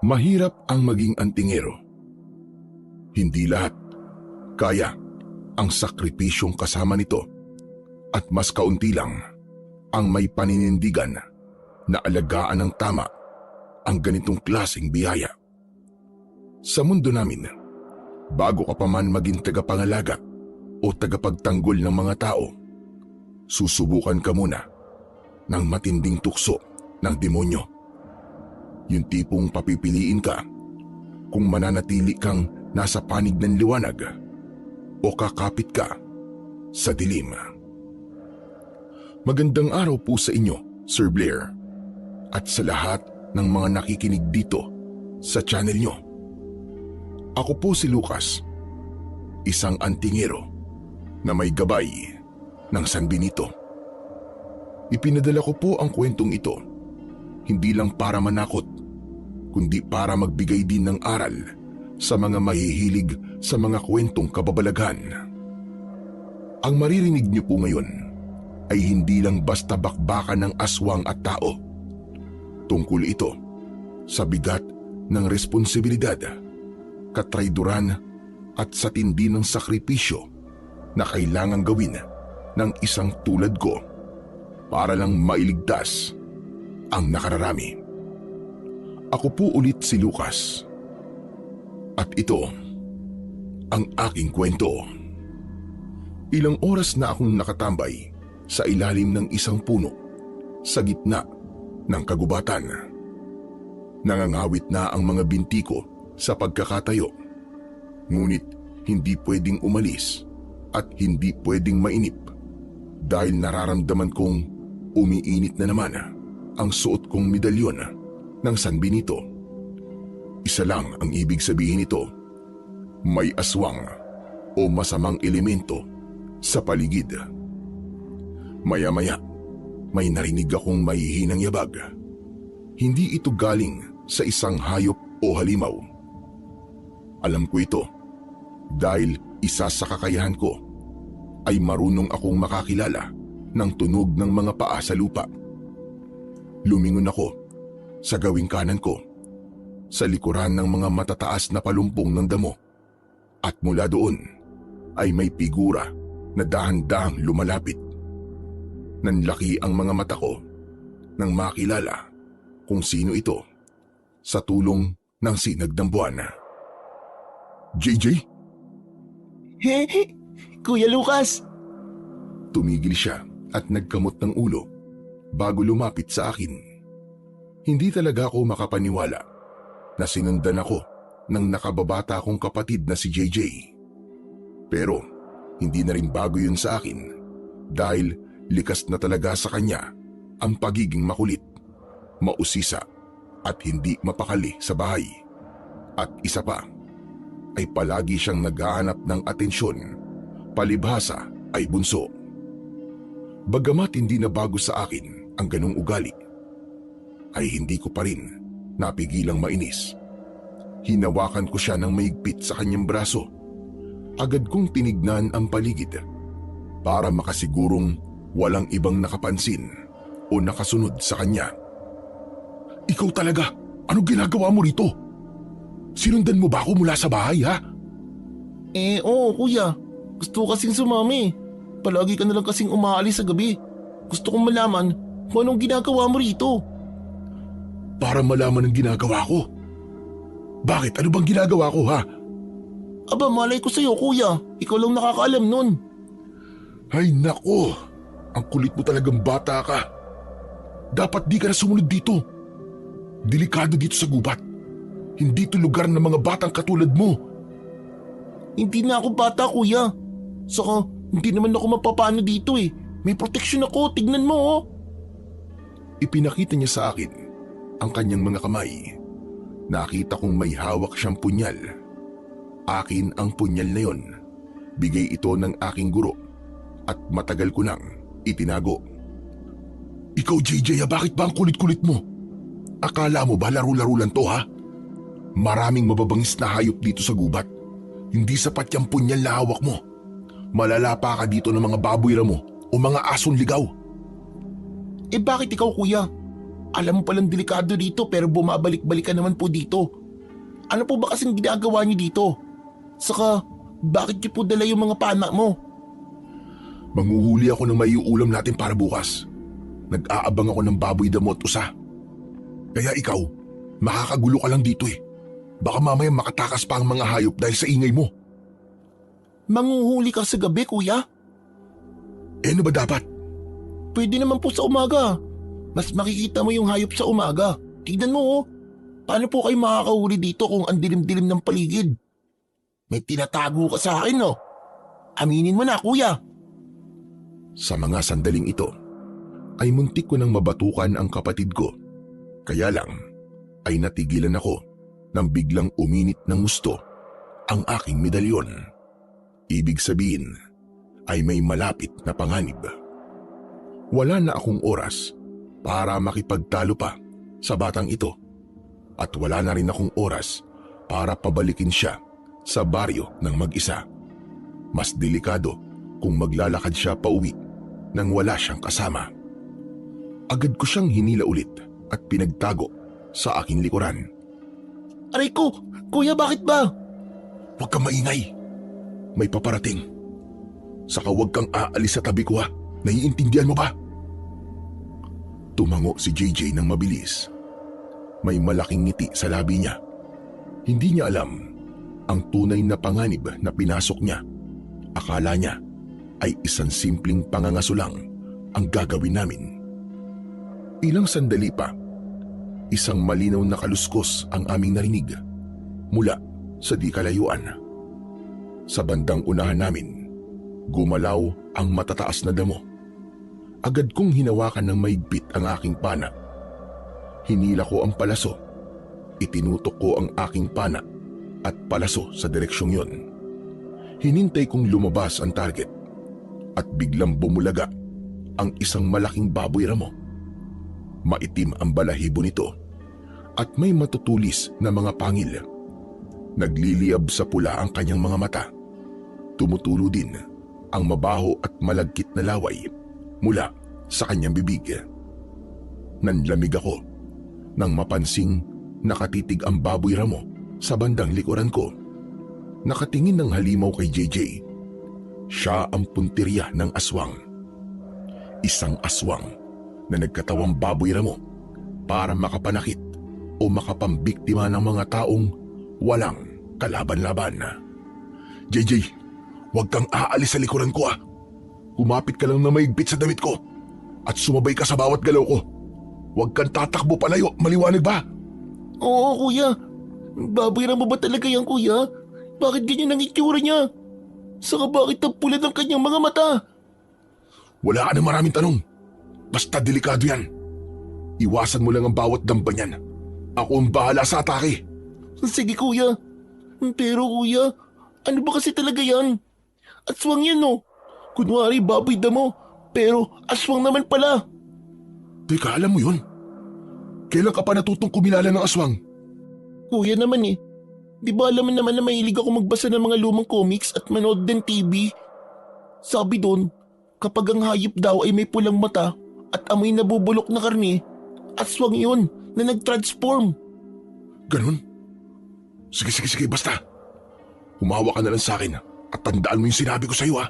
Mahirap ang maging antingero. Hindi lahat kaya ang sakripisyong kasama nito at mas kaunti lang ang may paninindigan na alagaan ng tama ang ganitong klaseng biyaya. Sa mundo namin, bago ka pa man maging tagapangalaga o tagapagtanggol ng mga tao, susubukan ka muna ng matinding tukso ng demonyo. Yung tipong papipiliin ka kung mananatili kang nasa panig ng liwanag o kakapit ka sa dilim. Magandang araw po sa inyo, Sir Blair, at sa lahat ng mga nakikinig dito sa channel nyo. Ako po si Lucas, isang antingero na may gabay ng San Benito. Ipinadala ko po ang kwentong ito hindi lang para manakot, kundi para magbigay din ng aral sa mga mahihilig sa mga kwentong kababalaghan. Ang maririnig niyo po ngayon ay hindi lang basta bakbakan ng aswang at tao. Tungkol ito sa bigat ng responsibilidad, katrayduran at sa tindi ng sakripisyo na kailangang gawin ng isang tulad ko para lang mailigtas ang nakararami. Ako po ulit si Lucas at ito ang aking kwento. Ilang oras na akong nakatambay sa ilalim ng isang puno sa gitna ng kagubatan. Nangangawit na ang mga binti ko sa pagkakatayo, ngunit hindi pwedeng umalis at hindi pwedeng mainip dahil nararamdaman kong umiinit na naman ang suot kong medalyon ng San Benito. Isa lang ang ibig sabihin nito, may aswang o masamang elemento sa paligid. Maya-maya, may narinig akong mahihinang yabag. Hindi ito galing sa isang hayop o halimaw. Alam ko ito dahil isa sa kakayahan ko ay marunong akong makakilala ng tunog ng mga paa sa lupa. Lumingon ako sa gawing kanan ko, sa likuran ng mga matataas na palumpong ng damo, at mula doon ay may figura na dahan-dahang lumalapit. Nanlaki ang mga mata ko nang makilala kung sino ito sa tulong ng sinag ng buwan. JJ? Hey, Kuya Lucas! Tumigil siya at nagkamot ng ulo bago lumapit sa akin. Hindi talaga ako makapaniwala na sinundan ako ng nakababata kong kapatid na si JJ. Pero hindi na rin bago yun sa akin dahil likas na talaga sa kanya ang pagiging makulit, mausisa at hindi mapakali sa bahay. At isa pa, ay palagi siyang naghahanap ng atensyon, palibhasa ay bunso. Bagamat hindi na bago sa akin ang ganong ugali, ay hindi ko pa rin napigilang mainis. Hinawakan ko siya ng maigpit sa kanyang braso. Agad kong tinignan ang paligid para makasigurong walang ibang nakapansin o nakasunod sa kanya. Ikaw talaga, anong ginagawa mo rito? Sinundan mo ba ako mula sa bahay, ha? Oo kuya. Gusto ko kasing sumami. Palagi ka na lang kasing umaalis sa gabi. Gusto kong malaman kung anong ginagawa mo rito. Para malaman ang ginagawa ko. Bakit? Ano bang ginagawa ko, ha? Aba, malay ko sa'yo kuya. Ikaw lang nakakaalam nun. Ay nako, ang kulit mo talagang bata ka. Dapat di ka na sumunod dito. Delikado dito sa gubat. Hindi ito lugar ng mga batang katulad mo. Hindi na ako bata kuya. Saka hindi naman ako mapapano dito eh. May proteksyon ako, tignan mo oh. Ipinakita niya sa akin ang kanyang mga kamay. Nakita kong may hawak siyang punyal. Akin ang punyal na yon. Bigay ito ng aking guro at matagal ko nang itinago. Ikaw JJ, bakit ba ang kulit-kulit mo? Akala mo ba laro-laro lang to, ha? Maraming mababangis na hayop dito sa gubat. Hindi sapat yung punyal na hawak mo. Malala pa ka dito ng mga baboy mo o mga asong ligaw. Eh bakit ikaw kuya? Alam mo palang delikado dito pero bumabalik-balik ka naman po dito. Ano po ba kasing ginagawa niyo dito? Saka, bakit niyo po dala yung mga pana mo? Manguhuli ako ng maiuulam natin para bukas. Nag-aabang ako ng baboy damo at usa. Kaya ikaw, makakagulo ka lang dito eh. Baka mamaya makatakas pa ang mga hayop dahil sa ingay mo. Manguhuli ka sa gabi, kuya? Eh ano ba dapat? Pwede naman po sa umaga. Mas makikita mo yung hayop sa umaga. Tignan mo oh. Paano po kayo makakahuli dito kung ang dilim-dilim ng paligid? May tinatago ka sa akin no? Aminin mo na kuya. Sa mga sandaling ito, ay muntik ko nang mabatukan ang kapatid ko. Kaya lang, ay natigilan ako nang biglang uminit ng gusto ang aking medalyon. Ibig sabihin, ay may malapit na panganib. Wala na akong oras para makipagtalo pa sa batang ito. At wala na rin akong oras para pabalikin siya sa baryo ng mag-isa. Mas delikado kung maglalakad siya pauwi nang wala siyang kasama. Agad ko siyang hinila ulit at pinagtago sa aking likuran. Aray ko! Kuya, bakit ba? Huwag kang maingay. May paparating. Saka huwag kang aalis sa tabi ko ha. Naiintindihan mo ba? Tumango si JJ ng mabilis. May malaking ngiti sa labi niya. Hindi niya alam ang tunay na panganib na pinasok niya. Akala niya ay isang simpleng pangangaso lang ang gagawin namin. Ilang sandali pa, isang malinaw na kaluskos ang aming narinig mula sa di kalayuan. Sa bandang unahan namin, gumalaw ang matataas na damo. Agad kong hinawakan ng maigpit ang aking pana. Hinila ko ang palaso. Itinutok ko ang aking pana at palaso sa direksyong yon. Hinintay kong lumabas ang target at biglang bumulaga ang isang malaking baboy ramo. Maitim ang balahibo nito at may matutulis na mga pangil. Nagliliyab sa pula ang kanyang mga mata. Tumutulo din ang mabaho at malagkit na laway mula sa kanyang bibig. Nanlamig ako nang mapansing nakatitig ang baboy ramo sa bandang likuran ko. Nakatingin ng halimaw kay JJ. Siya ang puntirya ng aswang. Isang aswang na nagkatawang baboy ramo para makapanakit o makapambiktima ng mga taong walang kalaban-laban. JJ, huwag kang aalis sa likuran ko ah. Kumapit ka lang na maigpit sa damit ko at sumabay ka sa bawat galaw ko. Huwag kang tatakbo palayo, maliwanag ba? Oo kuya. Baboy ramo ba talaga yan kuya? Bakit ganyan ang itsura niya? Saka bakit ang pula ng kanyang mga mata? Wala ka na maraming tanong. Basta delikado yan. Iwasan mo lang ang bawat damba niyan. Ako ang bahala sa atake. Sige kuya. Pero kuya, ano ba kasi talaga yan? Aswang yan no? Kunwari baboy damo, pero aswang naman pala. Teka, alam mo yun? Kailan ka pa natutong kumilala ng aswang? Kuya naman eh. Di ba alam mo naman na mahilig ako magbasa ng mga lumang comics at manood din TV? Sabi doon, kapag ang hayop daw ay may pulang mata at amoy nabubulok na karne, aswang yun na nag-transform. Ganun? Sige, basta. Humawa ka na lang sa akin at tandaan mo yung sinabi ko sa iyo ha.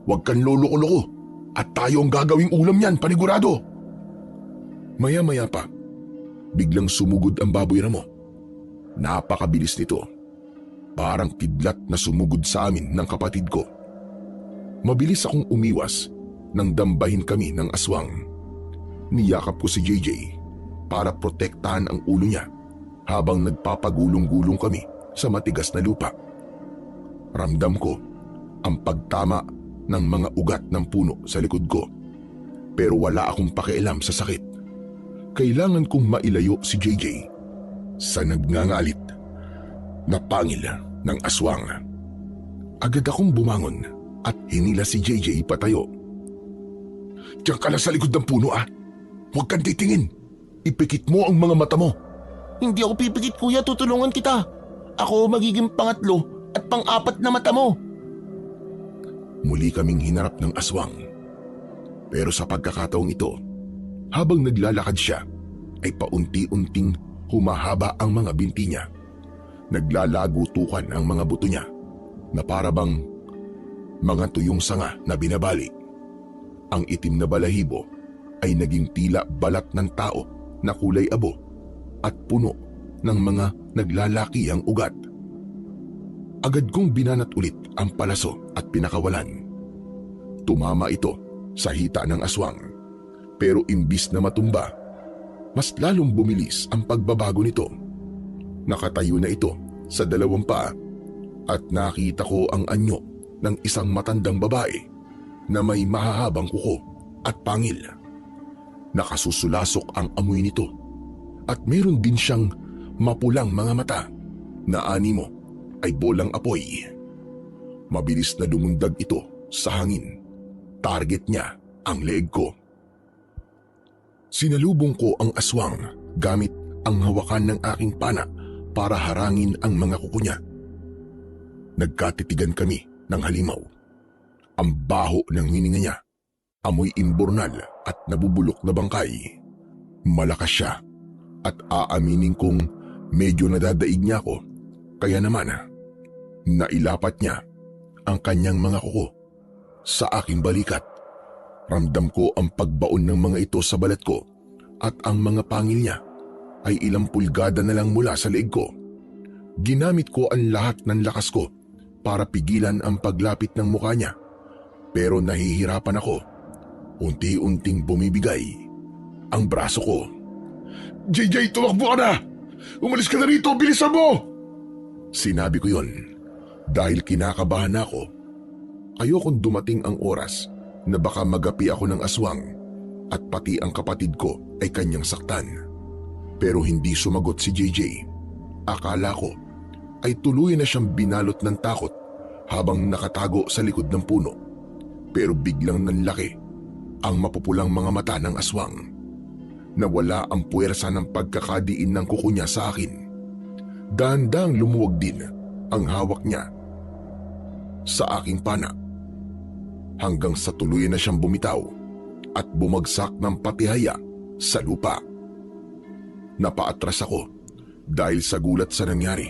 Huwag kang loloko-loko at tayo ang gagawing ulam niyan, panigurado. Maya-maya pa, biglang sumugod ang baboy ramo. Napakabilis nito. Parang kidlat na sumugod sa amin ng kapatid ko. Mabilis akong umiwas nang dambahin kami ng aswang. Niyakap ko si JJ para protektahan ang ulo niya habang nagpapagulong-gulong kami sa matigas na lupa. Ramdam ko ang pagtama ng mga ugat ng puno sa likod ko. Pero wala akong pakialam sa sakit. Kailangan kong mailayo si JJ sa nagngangalit na pangil ng aswang. Agad akong bumangon at hinila si JJ patayo. Diyan ka lang sa likod ng puno ah. Huwag kang titingin. Ipikit mo ang mga mata mo. Hindi ako pipikit kuya, tutulungan kita. Ako magiging pangatlo at pang-apat na mata mo. Muli kaming hinarap ng aswang. Pero sa pagkakataong ito, habang naglalakad siya, ay paunti-unting humahaba ang mga binti niya. Naglalagutukan ang mga buto niya na parabang mga tuyong sanga na binabali. Ang itim na balahibo ay naging tila balat ng tao na kulay abo at puno ng mga naglalakihang ugat. Agad kong binanat ulit ang palaso at pinakawalan. Tumama ito sa hita ng aswang, pero imbis na matumba, mas lalong bumilis ang pagbabago nito. Nakatayo na ito sa dalawang paa at nakita ko ang anyo ng isang matandang babae na may mahahabang kuko at pangil. Nakasusulasok ang amoy nito at meron din siyang mapulang mga mata na animo ay bolang apoy. Mabilis na lumundag ito sa hangin. Target niya ang leeg ko. Sinalubong ko ang aswang gamit ang hawakan ng aking pana para harangin ang mga kuko niya. Nagkatitigan kami ng halimaw. Ang baho ng hininga niya, amoy imbornal at nabubulok na bangkay. Malakas siya at aaminin kong medyo nadadaig niya ako, kaya naman nailapat niya ang kanyang mga kuko sa aking balikat. Ramdam ko ang pagbaon ng mga ito sa balat ko at ang mga pangil niya ay ilang pulgada na lang mula sa leeg ko. Ginamit ko ang lahat ng lakas ko para pigilan ang paglapit ng mukha niya, pero nahihirapan ako. Unti-unting bumibigay ang braso ko. JJ, tumakbo ka na! Umalis ka na rito! Bilisan mo! Sinabi ko yon dahil kinakabahan ako. Ayokong dumating ang oras na baka magapi ako ng aswang at pati ang kapatid ko ay kanyang saktan. Pero hindi sumagot si JJ. Akala ko ay tuloy na siyang binalot ng takot habang nakatago sa likod ng puno. Pero biglang nanlaki ang mapupulang mga mata ng aswang. Nawala ang puwersa ng pagkakadiin ng kuko niya sa akin. Dahan-dahang lumuwag din ang hawak niya sa aking pana hanggang sa tuluyan na siyang bumitaw at bumagsak ng patihaya sa lupa. Napaatras ako dahil sa gulat sa nangyari.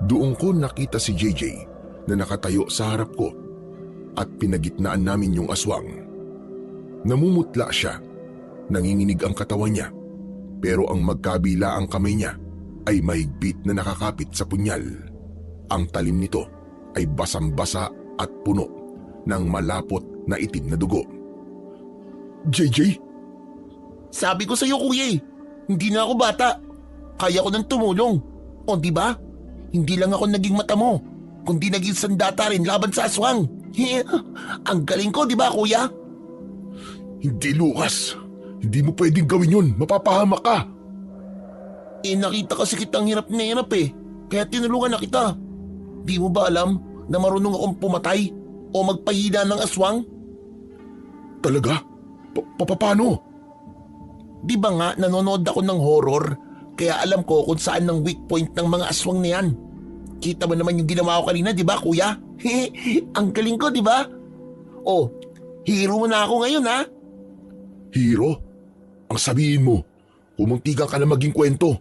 Doon ko nakita si JJ na nakatayo sa harap ko at pinagitnaan namin yung aswang. Namumutla siya, nanginginig ang katawan niya, pero ang magkabila ang kamay niya ay mahigpit na nakakapit sa punyal. Ang talim nito ay basang-basa at puno ng malapot na itim na dugo. JJ? Sabi ko sa'yo kuya hindi na ako bata. Kaya ko nang tumulong. O di ba? Hindi lang ako naging mata mo, kundi naging sandata rin laban sa aswang. Ang galing ko, di ba kuya? Hindi, Lucas. Hindi mo pwedeng gawin yun. Mapapahamak ka. Nakita kasi kitang hirap na hirap kaya tinulungan na kita. Di mo ba alam na marunong akong pumatay o magpahina ng aswang? Talaga? Paano? Di ba nga nanonood ako ng horror, kaya alam ko kung saan ang weak point ng mga aswang na yan. Kita mo naman yung ginawa ko kanina, di ba kuya? Ang galing ko, di ba? Oh, hero mo na ako ngayon ha? Hero? Ang sabihin mo, kumuntikan ka na maging kwento.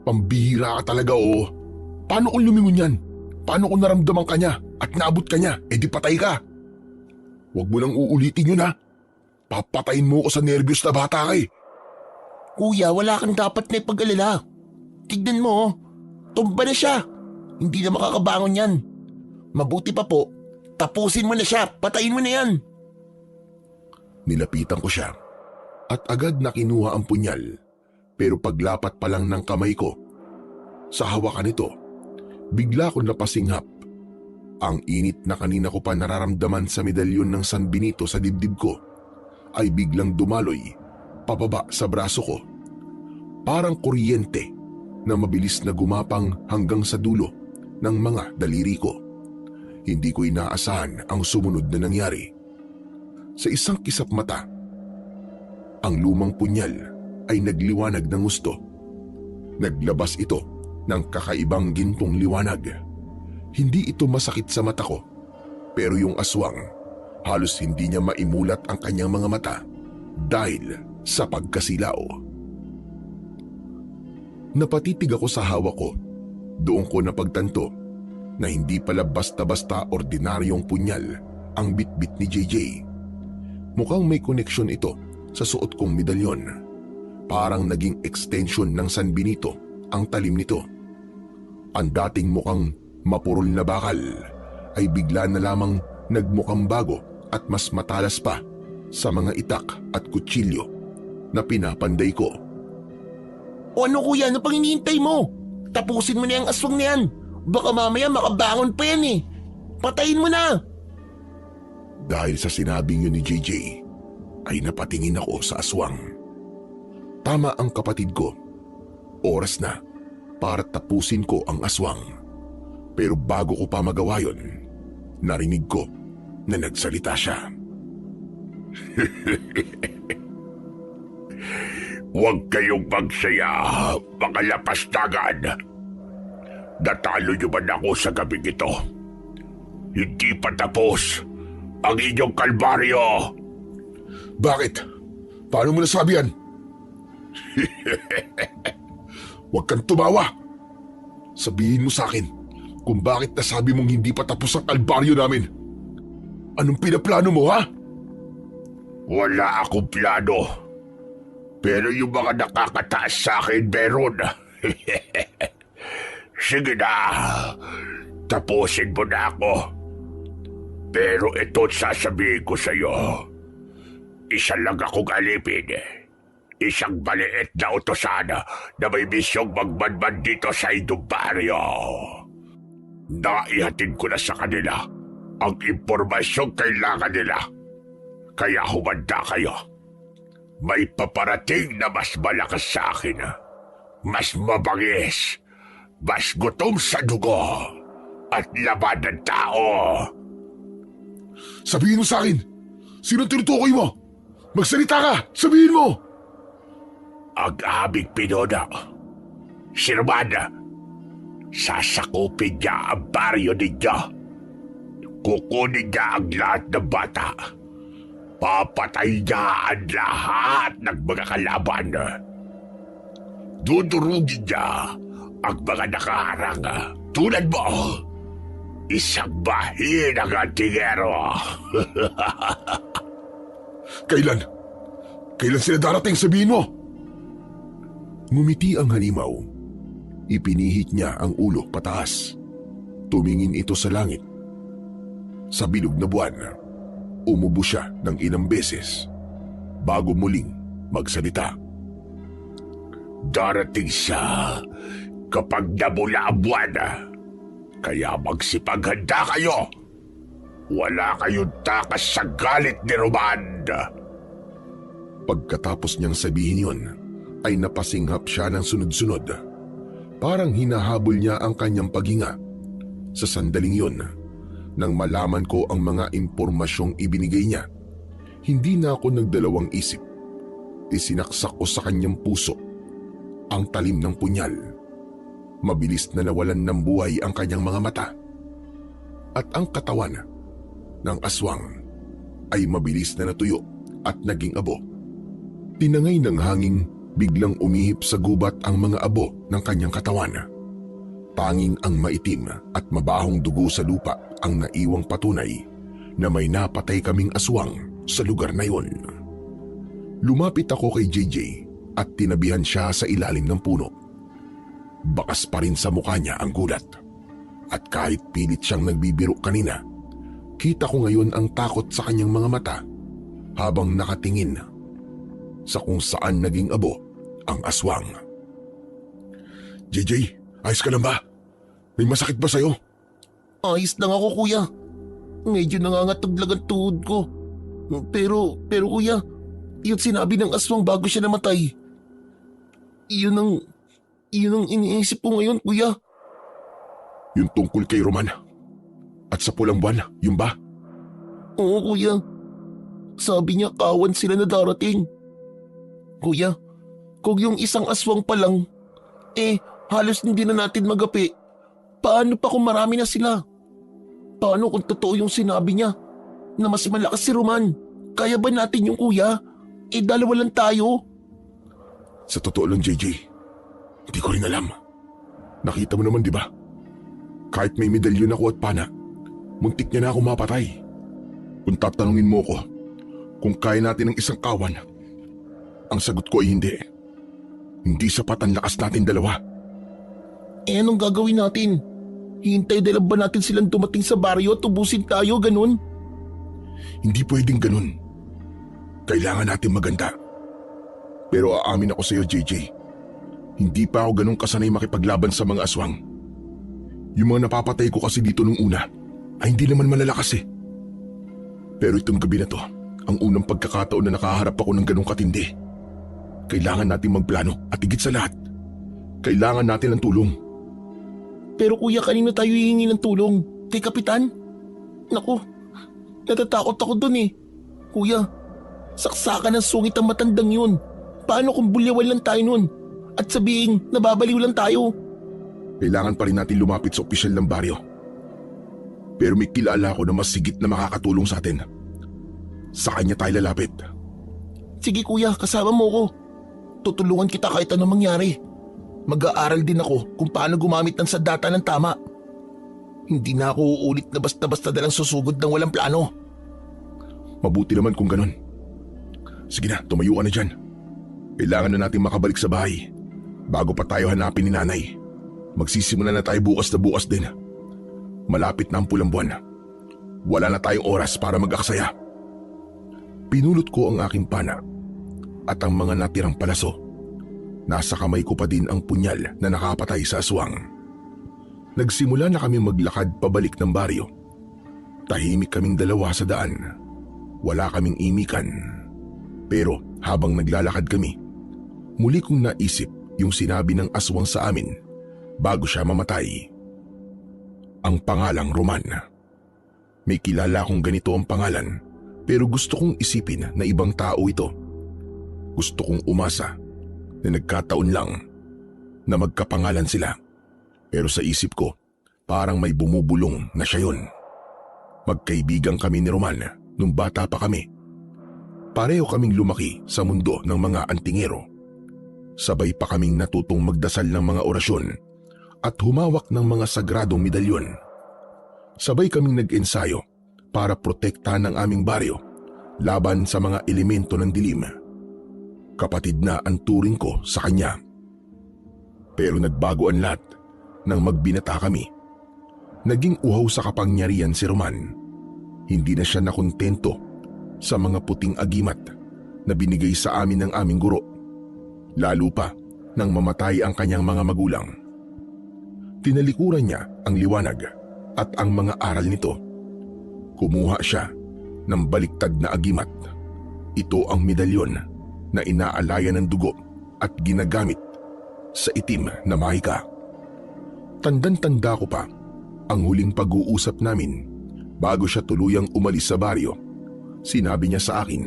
Pambihira ka talaga Paano kung lumingon yan? Paano kung naramdaman ka niya at naabot ka niya, di patay ka? Huwag mo nang uulitin yun ha. Papatayin mo ko sa nervyos na bata ka Kuya, wala kang dapat na ipag-alala. Tignan mo, tumba na siya. Hindi na makakabangon yan. Mabuti pa po, tapusin mo na siya, patayin mo na yan. Nilapitan ko siya at agad na kinuha ang punyal, pero paglapat pa lang ng kamay ko sa hawakan nito, bigla ko napasinghap. Ang init na kanina ko pa nararamdaman sa medalyon ng San Benito sa dibdib ko ay biglang dumaloy pababa sa braso ko. Parang kuryente na mabilis na gumapang hanggang sa dulo ng mga daliri ko. Hindi ko inaasahan ang sumunod na nangyari. Sa isang kisap mata, ang lumang punyal ay nagliwanag ng gusto. Naglabas ito ng kakaibang gintong liwanag. Hindi ito masakit sa mata ko, pero yung aswang, halos hindi niya maimulat ang kanyang mga mata dahil sa pagkasilaw. Napatitig ako sa hawak ko. Doon ko napagtanto na hindi pala basta-basta ordinaryong punyal ang bitbit ni JJ. Mukhang may koneksyon ito sa suot kong medalyon. Parang naging extension ng San Benito ang talim nito. Ang dating mukhang mapurol na bakal ay bigla na lamang nagmukhang bago at mas matalas pa sa mga itak at kutsilyo na pinapanday ko. O ano kuya, ano pang hinihintay mo? Tapusin mo na yung aswang na yan. Baka mamaya makabangon pa yan eh. Patayin mo na! Dahil sa sinabing yun ni JJ, ay napatingin ako sa aswang. Tama ang kapatid ko. Oras na para tapusin ko ang aswang. Pero bago ko pa magawa yun, narinig ko na nagsalita siya. Huwag kayong magsaya, mga lapastagan. Natalo niyo man ako sa gabing ito. Hindi pa tapos ang inyong kalbaryo. Bakit? Paano mo nasabi yan? Huwag kang tumawa. Sabihin mo sa akin kung bakit nasabi mong hindi pa tapos ang kalbaryo namin. Anong pinaplano mo, ha? Wala akong plano. Pero yung mga nakakataas sa akin meron. Sige na, tapusin mo na ako. Pero ito't sasabihin ko sa'yo. Isa lang akong alipin. Isang maliit na utosan na may misyong magmanman dito sa inyong baryo. Naihatid ko na sa kanila ang impormasyong kailangan nila. Kaya humanda kayo. May paparating na mas malakas sa akin. Mas mabangis. Mas gutom sa dugo. At laban ng tao. Sabihin mo sa akin, sino tinutukoy mo? Magsalita ka! Sabihin mo! Ang aming pinuno, si Romana, sasakupin niya ang baryo ninyo. Kukunin niya ang lahat ng bata. Papatay niya ang lahat ng mga kalaban. Dudurugin niya ang mga nakaharang tulad mo. Isang mahinang antingero. Kailan? Kailan sila darating? Sabihin mo! Ngumiti ang halimaw. Ipinihit niya ang ulo pataas. Tumingin ito sa langit. Sa bilog na buwan, umubo siya ng ilang beses bago muling magsalita. Darating siya kapag nabula ang buwan. Kaya magsipaghanda kayo. Wala kayong takas sa galit ni Roman. Pagkatapos niyang sabihin yun, ay napasinghap siya ng sunod-sunod. Parang hinahabol niya ang kanyang paghinga. Sa sandaling yun, nang malaman ko ang mga impormasyong ibinigay niya, hindi na ako nagdalawang isip. Isinaksak ko sa kanyang puso ang talim ng punyal. Mabilis na nawalan ng buhay ang kanyang mga mata. At ang katawan ng aswang ay mabilis na natuyo at naging abo. Tinangay ng hangin, biglang umihip sa gubat ang mga abo ng kanyang katawan. Tanging ang maitim at mabahong dugo sa lupa ang naiwang patunay na may napatay kaming aswang sa lugar na yon. Lumapit ako kay JJ at tinabihan siya sa ilalim ng puno. Bakas pa rin sa mukha niya ang gulat. At kahit pilit siyang nagbibiro kanina, kita ko ngayon ang takot sa kanyang mga mata habang nakatingin sa kung saan naging abo ang aswang. JJ, ayos ka lang ba? May masakit ba sa'yo? Ayos lang ako kuya. Medyo nangangatog lang ang tuhod ko. Pero kuya, yun sinabi ng aswang bago siya namatay. Yun ang iniisip ko ngayon kuya. Yung tungkol kay Roman at sa pulang buwan, yun ba? Oo kuya. Sabi niya kawan sila na darating. Kuya, kung yung isang aswang pa lang, halos hindi na natin magapi. Paano pa kung marami na sila? Paano kung totoo yung sinabi niya na mas malakas si Roman? Kaya ba natin yung kuya? Dalawa lang tayo. Sa totoo lang, JJ, Hindi ko rin alam. Nakita mo naman, di ba? Kahit may medalyon ako at pana, muntik niya na ako mapatay. Kung tatanungin mo ko kung kaya natin ng isang kawan, ang sagot ko ay hindi. Hindi sapat ang lakas natin dalawa. Anong gagawin natin? Hintay na lang ba natin silang dumating sa baryo at ubusin tayo, ganun? Hindi pwedeng ganun. Kailangan natin maganda. Pero aamin ako sa iyo, JJ. Hindi pa ako ganun kasanay makipaglaban sa mga aswang. Yung mga napapatay ko kasi dito nung una ay hindi naman malalakas eh. Pero itong gabi na to, ang unang pagkakataon na nakaharap ako ng ganung katindi. Kailangan natin magplano at higit sa lahat, kailangan natin ng tulong. Pero kuya, kanino tayo hihingi ng tulong? Kay Kapitan? Naku, natatakot ako dun eh. Kuya, saksakan ng sungit ang matandang yun. Paano kung bulyawan lang tayo nun? At sabihin, nababaliw lang tayo. Kailangan pa rin natin lumapit sa opisyal ng baryo. Pero may kilala ko na mas sigit na makakatulong sa atin. Sa kanya tayo lalapit. Sige kuya, kasama mo ko. Tutulungan kita kahit anong mangyari. Mag-aaral din ako kung paano gumamit ng sandata ng tama. Hindi na ako uulit na basta-basta dalang susugod ng walang plano. Mabuti naman kung ganun. Sige na, tumayo ka na dyan. Kailangan na natin makabalik sa bahay bago pa tayo hanapin ni nanay. Magsisimula na tayo bukas na bukas din. Malapit na ang pulang buwan. Wala na tayong oras para mag-aksaya. Pinulot ko ang aking pana at ang mga natirang palaso. Nasa kamay ko pa din ang punyal na nakapatay sa aswang. Nagsimula na kami maglakad pabalik ng baryo. Tahimik kaming dalawa sa daan. Wala kaming imikan. Pero habang naglalakad kami, muli kong naisip yung sinabi ng aswang sa amin bago siya mamatay. Ang pangalang Roman. May kilala akong ganito ang pangalan, pero gusto kong isipin na ibang tao ito. Gusto kong umasa na nagkataon lang na magkapangalan sila. Pero sa isip ko, parang may bumubulong na siya yun. Magkaibigan kami ni Roman nung bata pa kami. Pareho kaming lumaki sa mundo ng mga antingero. Sabay pa kaming natutong magdasal ng mga orasyon at humawak ng mga sagradong medalyon. Sabay kaming nag-ensayo para protektahan ang aming baryo laban sa mga elemento ng dilim. Kapatid na ang turing ko sa kanya. Pero nagbago ang lahat nang magbinata kami. Naging uhaw sa kapangyarihan si Roman. Hindi na siya nakontento sa mga puting agimat na binigay sa amin ng aming guro. Lalo pa nang mamatay ang kanyang mga magulang. Tinalikuran niya ang liwanag at ang mga aral nito. Kumuha siya ng baliktad na agimat. Ito ang medalyon na inaalaya ng dugo at ginagamit sa itim na mahika. Tandang-tanda ko pa ang huling pag-uusap namin bago siya tuluyang umalis sa baryo. Sinabi niya sa akin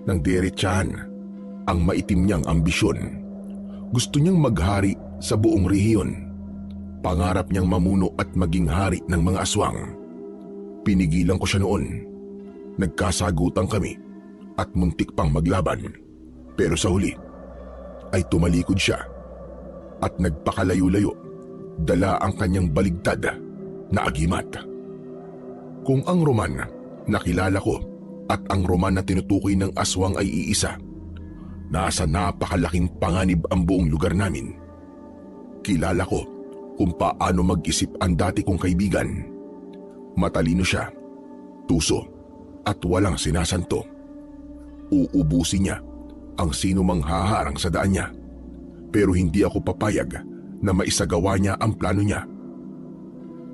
ng diretsahan ang maitim niyang ambisyon. Gusto niyang maghari sa buong rehiyon. Pangarap niyang mamuno at maging hari ng mga aswang. Pinigilan ko siya noon. Nagkasagutan kami at muntik pang maglaban. Pero sa huli ay tumalikod siya at nagpakalayo-layo. Dala ang kanyang baligtad na agimat. Kung ang Roman na kilala ko at ang Roman na tinutukoy ng aswang ay iisa, nasa napakalaking panganib ang buong lugar namin. Kilala ko kung paano mag-isip ang dati kong kaibigan. Matalino siya, tuso at walang sinasanto. Uubusin niya ang sino mang haharang sa daan niya. Pero hindi ako papayag na maisagawa niya ang plano niya.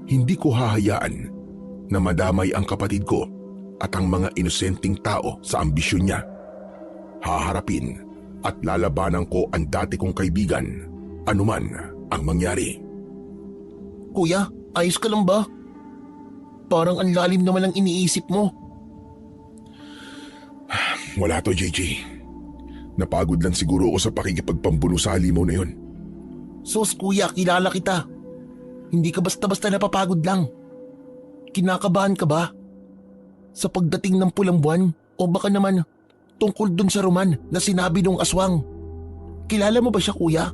Hindi ko hahayaan na madamay ang kapatid ko at ang mga inosenteng tao sa ambisyon niya. Haharapin at lalabanan ko ang dati kong kaibigan, anuman ang mangyari. Kuya, ayos ka lang ba? Parang ang lalim naman ang iniisip mo. Wala to, JJ. Napagod lang siguro ako sa pakikipagpambuno sa halimaw na yun. Sus kuya, kilala kita. Hindi ka basta-basta napapagod lang. Kinakabahan ka ba? Sa pagdating ng pulang buwan o baka naman tungkol dun sa Roman na sinabi nung aswang. Kilala mo ba siya kuya?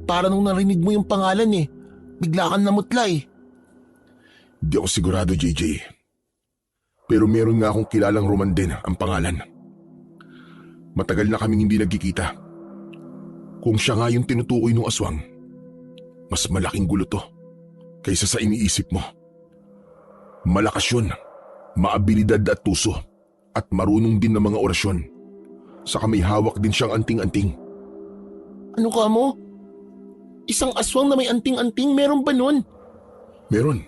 para nung narinig mo yung pangalan bigla kang namutla Di ako sigurado, JJ. Pero meron nga akong kilalang Roman din ang pangalan. Matagal na kaming hindi nagkikita. Kung siya nga yung tinutukoy ng aswang, mas malaking gulo to kaysa sa iniisip mo. Malakas yun, maabilidad at tuso, at marunong din ng mga orasyon. Saka may hawak din siyang anting-anting. Ano ka mo? Isang aswang na may anting-anting, meron ba nun? Meron.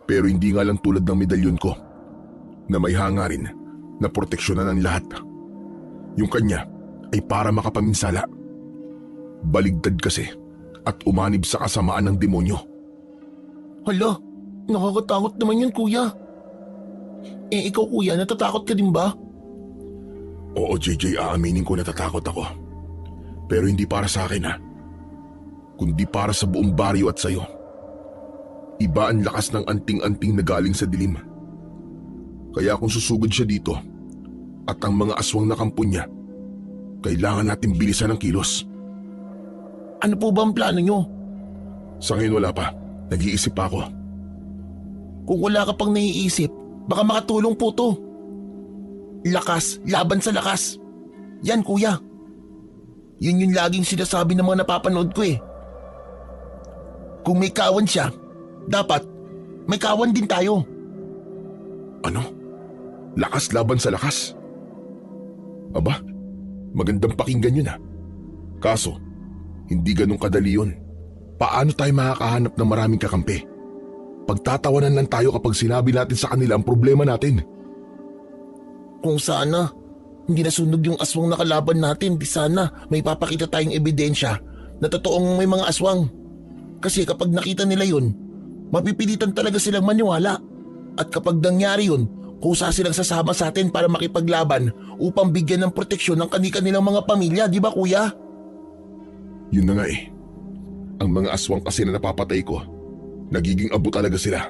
Pero hindi nga lang tulad ng medalyon ko na may hangarin na proteksyonan ang lahat. Yung kanya ay para makapaminsala. Baligtad kasi at umanib sa kasamaan ng demonyo. Hala, nakakatakot naman yun kuya. Ikaw kuya, natatakot ka din ba? Oo JJ, aaminin ko natatakot ako. Pero hindi para sa akin kundi para sa buong baryo at sayo. Iba ang lakas ng anting-anting na galing sa dilim. Kaya kung susugod siya dito at ang mga aswang na kampo niya, kailangan natin bilisan ang kilos. Ano po ba ang plano nyo? Sa ngayon wala pa. Nag-iisip pa ako. Kung wala ka pang naiisip, baka makatulong po to. Lakas, laban sa lakas. Yan kuya. Yun yung laging sinasabi ng mga napapanood ko Kung may kawan siya, dapat may kawan din tayo. Ano? Lakas laban sa lakas? Aba, magandang pakinggan yun Kaso, hindi ganun kadali yun. Paano tayo makakahanap ng maraming kakampi? Pagtatawanan lang tayo kapag sinabi natin sa kanila ang problema natin. Kung sana, hindi nasunog yung aswang na kalaban natin, di sana may papakita tayong ebidensya na totoong may mga aswang. Kasi kapag nakita nila yun, mapipilitan talaga silang maniwala. At kapag nangyari yun, kusa silang sasama sa atin para makipaglaban upang bigyan ng proteksyon ng kanilang mga pamilya, di ba kuya? Yun na nga Ang mga aswang kasi na napapatay ko, nagiging abo talaga sila.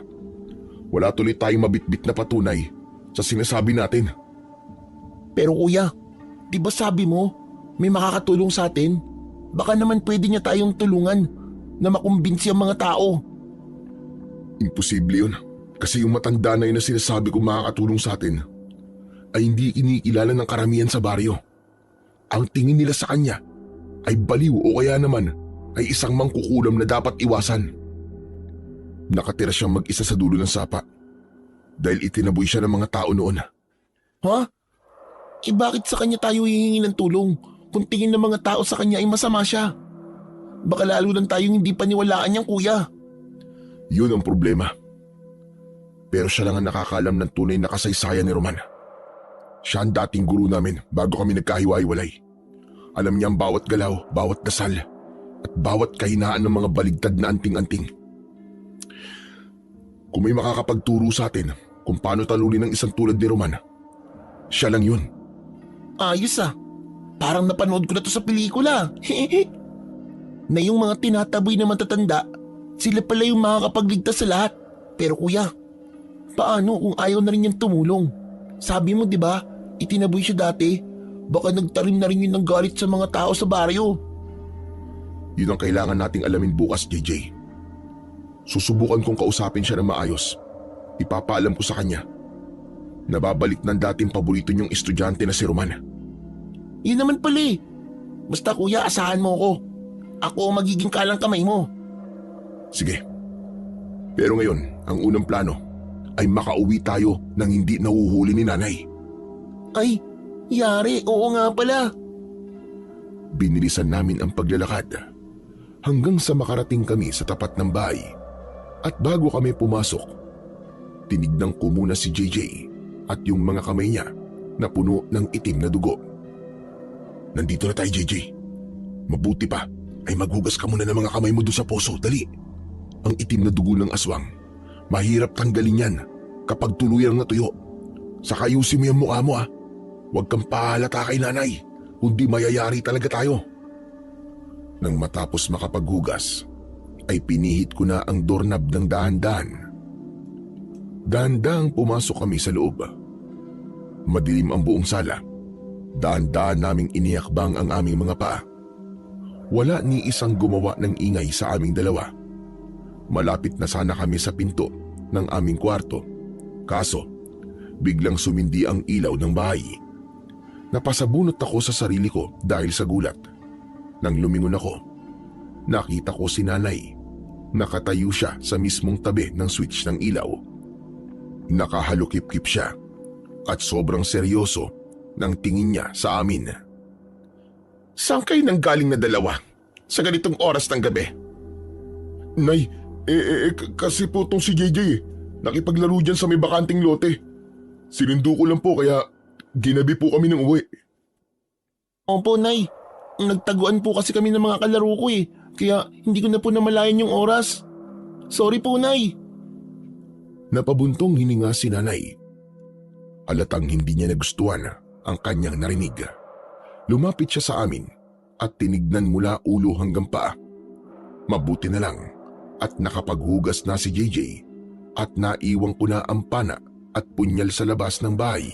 Wala tuloy tayong mabitbit na patunay sa sinasabi natin. Pero kuya, di ba sabi mo may makakatulong sa atin? Baka naman pwede niya tayong tulungan na makumbinsi ang mga tao. Imposible yun. Kasi yung matanda na yun na sinasabi kong makakatulong sa atin ay hindi kinikilala ng karamihan sa baryo. Ang tingin nila sa kanya ay baliw o kaya naman ay isang mangkukulam na dapat iwasan. Nakatira siyang mag-isa sa dulo ng sapa dahil itinaboy siya ng mga tao noon. Ha? Bakit sa kanya tayo hihingi ng tulong kung tingin ng mga tao sa kanya ay masama siya? Baka lalo lang tayong hindi paniwalaan niyang kuya. Yun ang problema. Pero siya lang ang nakakaalam ng tunay na kasaysayan ni Roman. Siya ang dating guru namin bago kami nagkahiwa-hiwalay. Alam niya ang bawat galaw, bawat dasal, at bawat kahinaan ng mga baligtad na anting-anting. Kung may makakapagturo sa atin kung paano talunin ng isang tulad ni Roman, siya lang yun. Ayos Parang napanood ko na to sa pelikula. Na yung mga tinataboy na matatanda, sila pala yung makakapagligtas sa lahat. Pero kuya, paano kung ayaw na rin niyang tumulong? Sabi mo di ba, itinaboy siya dati. Baka nagtarim na rin yun ng galit sa mga tao sa baryo. Yun ang kailangan nating alamin bukas, JJ. Susubukan kong kausapin siya ng maayos. Ipapaalam ko sa kanya. Nababalik ng dating paborito niyong estudyante na si Roman. Yun naman pala Basta kuya, asahan mo ako. Ako ang magiging kalang kamay mo. Sige. Pero ngayon, ang unang plano ay makauwi tayo nang hindi nahuhuli ni nanay. Ay, yari, oo nga pala. Binilisan namin ang paglalakad hanggang sa makarating kami sa tapat ng bahay. At bago kami pumasok, tinignan ko muna si JJ at yung mga kamay niya na puno ng itim na dugo. Nandito na tayo, JJ. Mabuti pa ay maghugas ka muna ng mga kamay mo doon sa poso. Dali. Ang itim na dugo ng aswang, mahirap tanggalin yan kapag tuluyang natuyo. Saka ayusin mo yung mukha mo Huwag kang pahalata kay nanay, kundi mayayari talaga tayo. Nang matapos makapaghugas, ay pinihit ko na ang doorknob ng dahan-dahan. Dahan-dahang pumasok kami sa loob. Madilim ang buong sala. Dahan-dahan naming inihakbang ang aming mga paa. Wala ni isang gumawa ng ingay sa aming dalawa. Malapit na sana kami sa pinto ng aming kwarto. Kaso, biglang sumindi ang ilaw ng bahay. Napasabunot ako sa sarili ko dahil sa gulat. Nang lumingon ako, nakita ko si nanay. Nakatayo siya sa mismong tabi ng switch ng ilaw. Nakahalukip-kip siya at sobrang seryoso ng tingin niya sa amin. Saan kayo nanggaling na dalawa sa ganitong oras ng gabi? Nay, kasi po tong si JJ nakipaglaro dyan sa may bakanting lote. Sinundo ko lang po kaya ginabi po kami ng uwi. Opo, Nay. Nagtaguan po kasi kami ng mga kalaro ko eh. Kaya hindi ko na po namalayan yung oras. Sorry po, Nay. Napabuntong hininga si nanay. Halatang hindi niya nagustuhan ang kanyang narinig. Lumapit siya sa amin at tinignan mula ulo hanggang paa. Mabuti na lang at nakapaghugas na si JJ at naiwang ko na ang pana at punyal sa labas ng bahay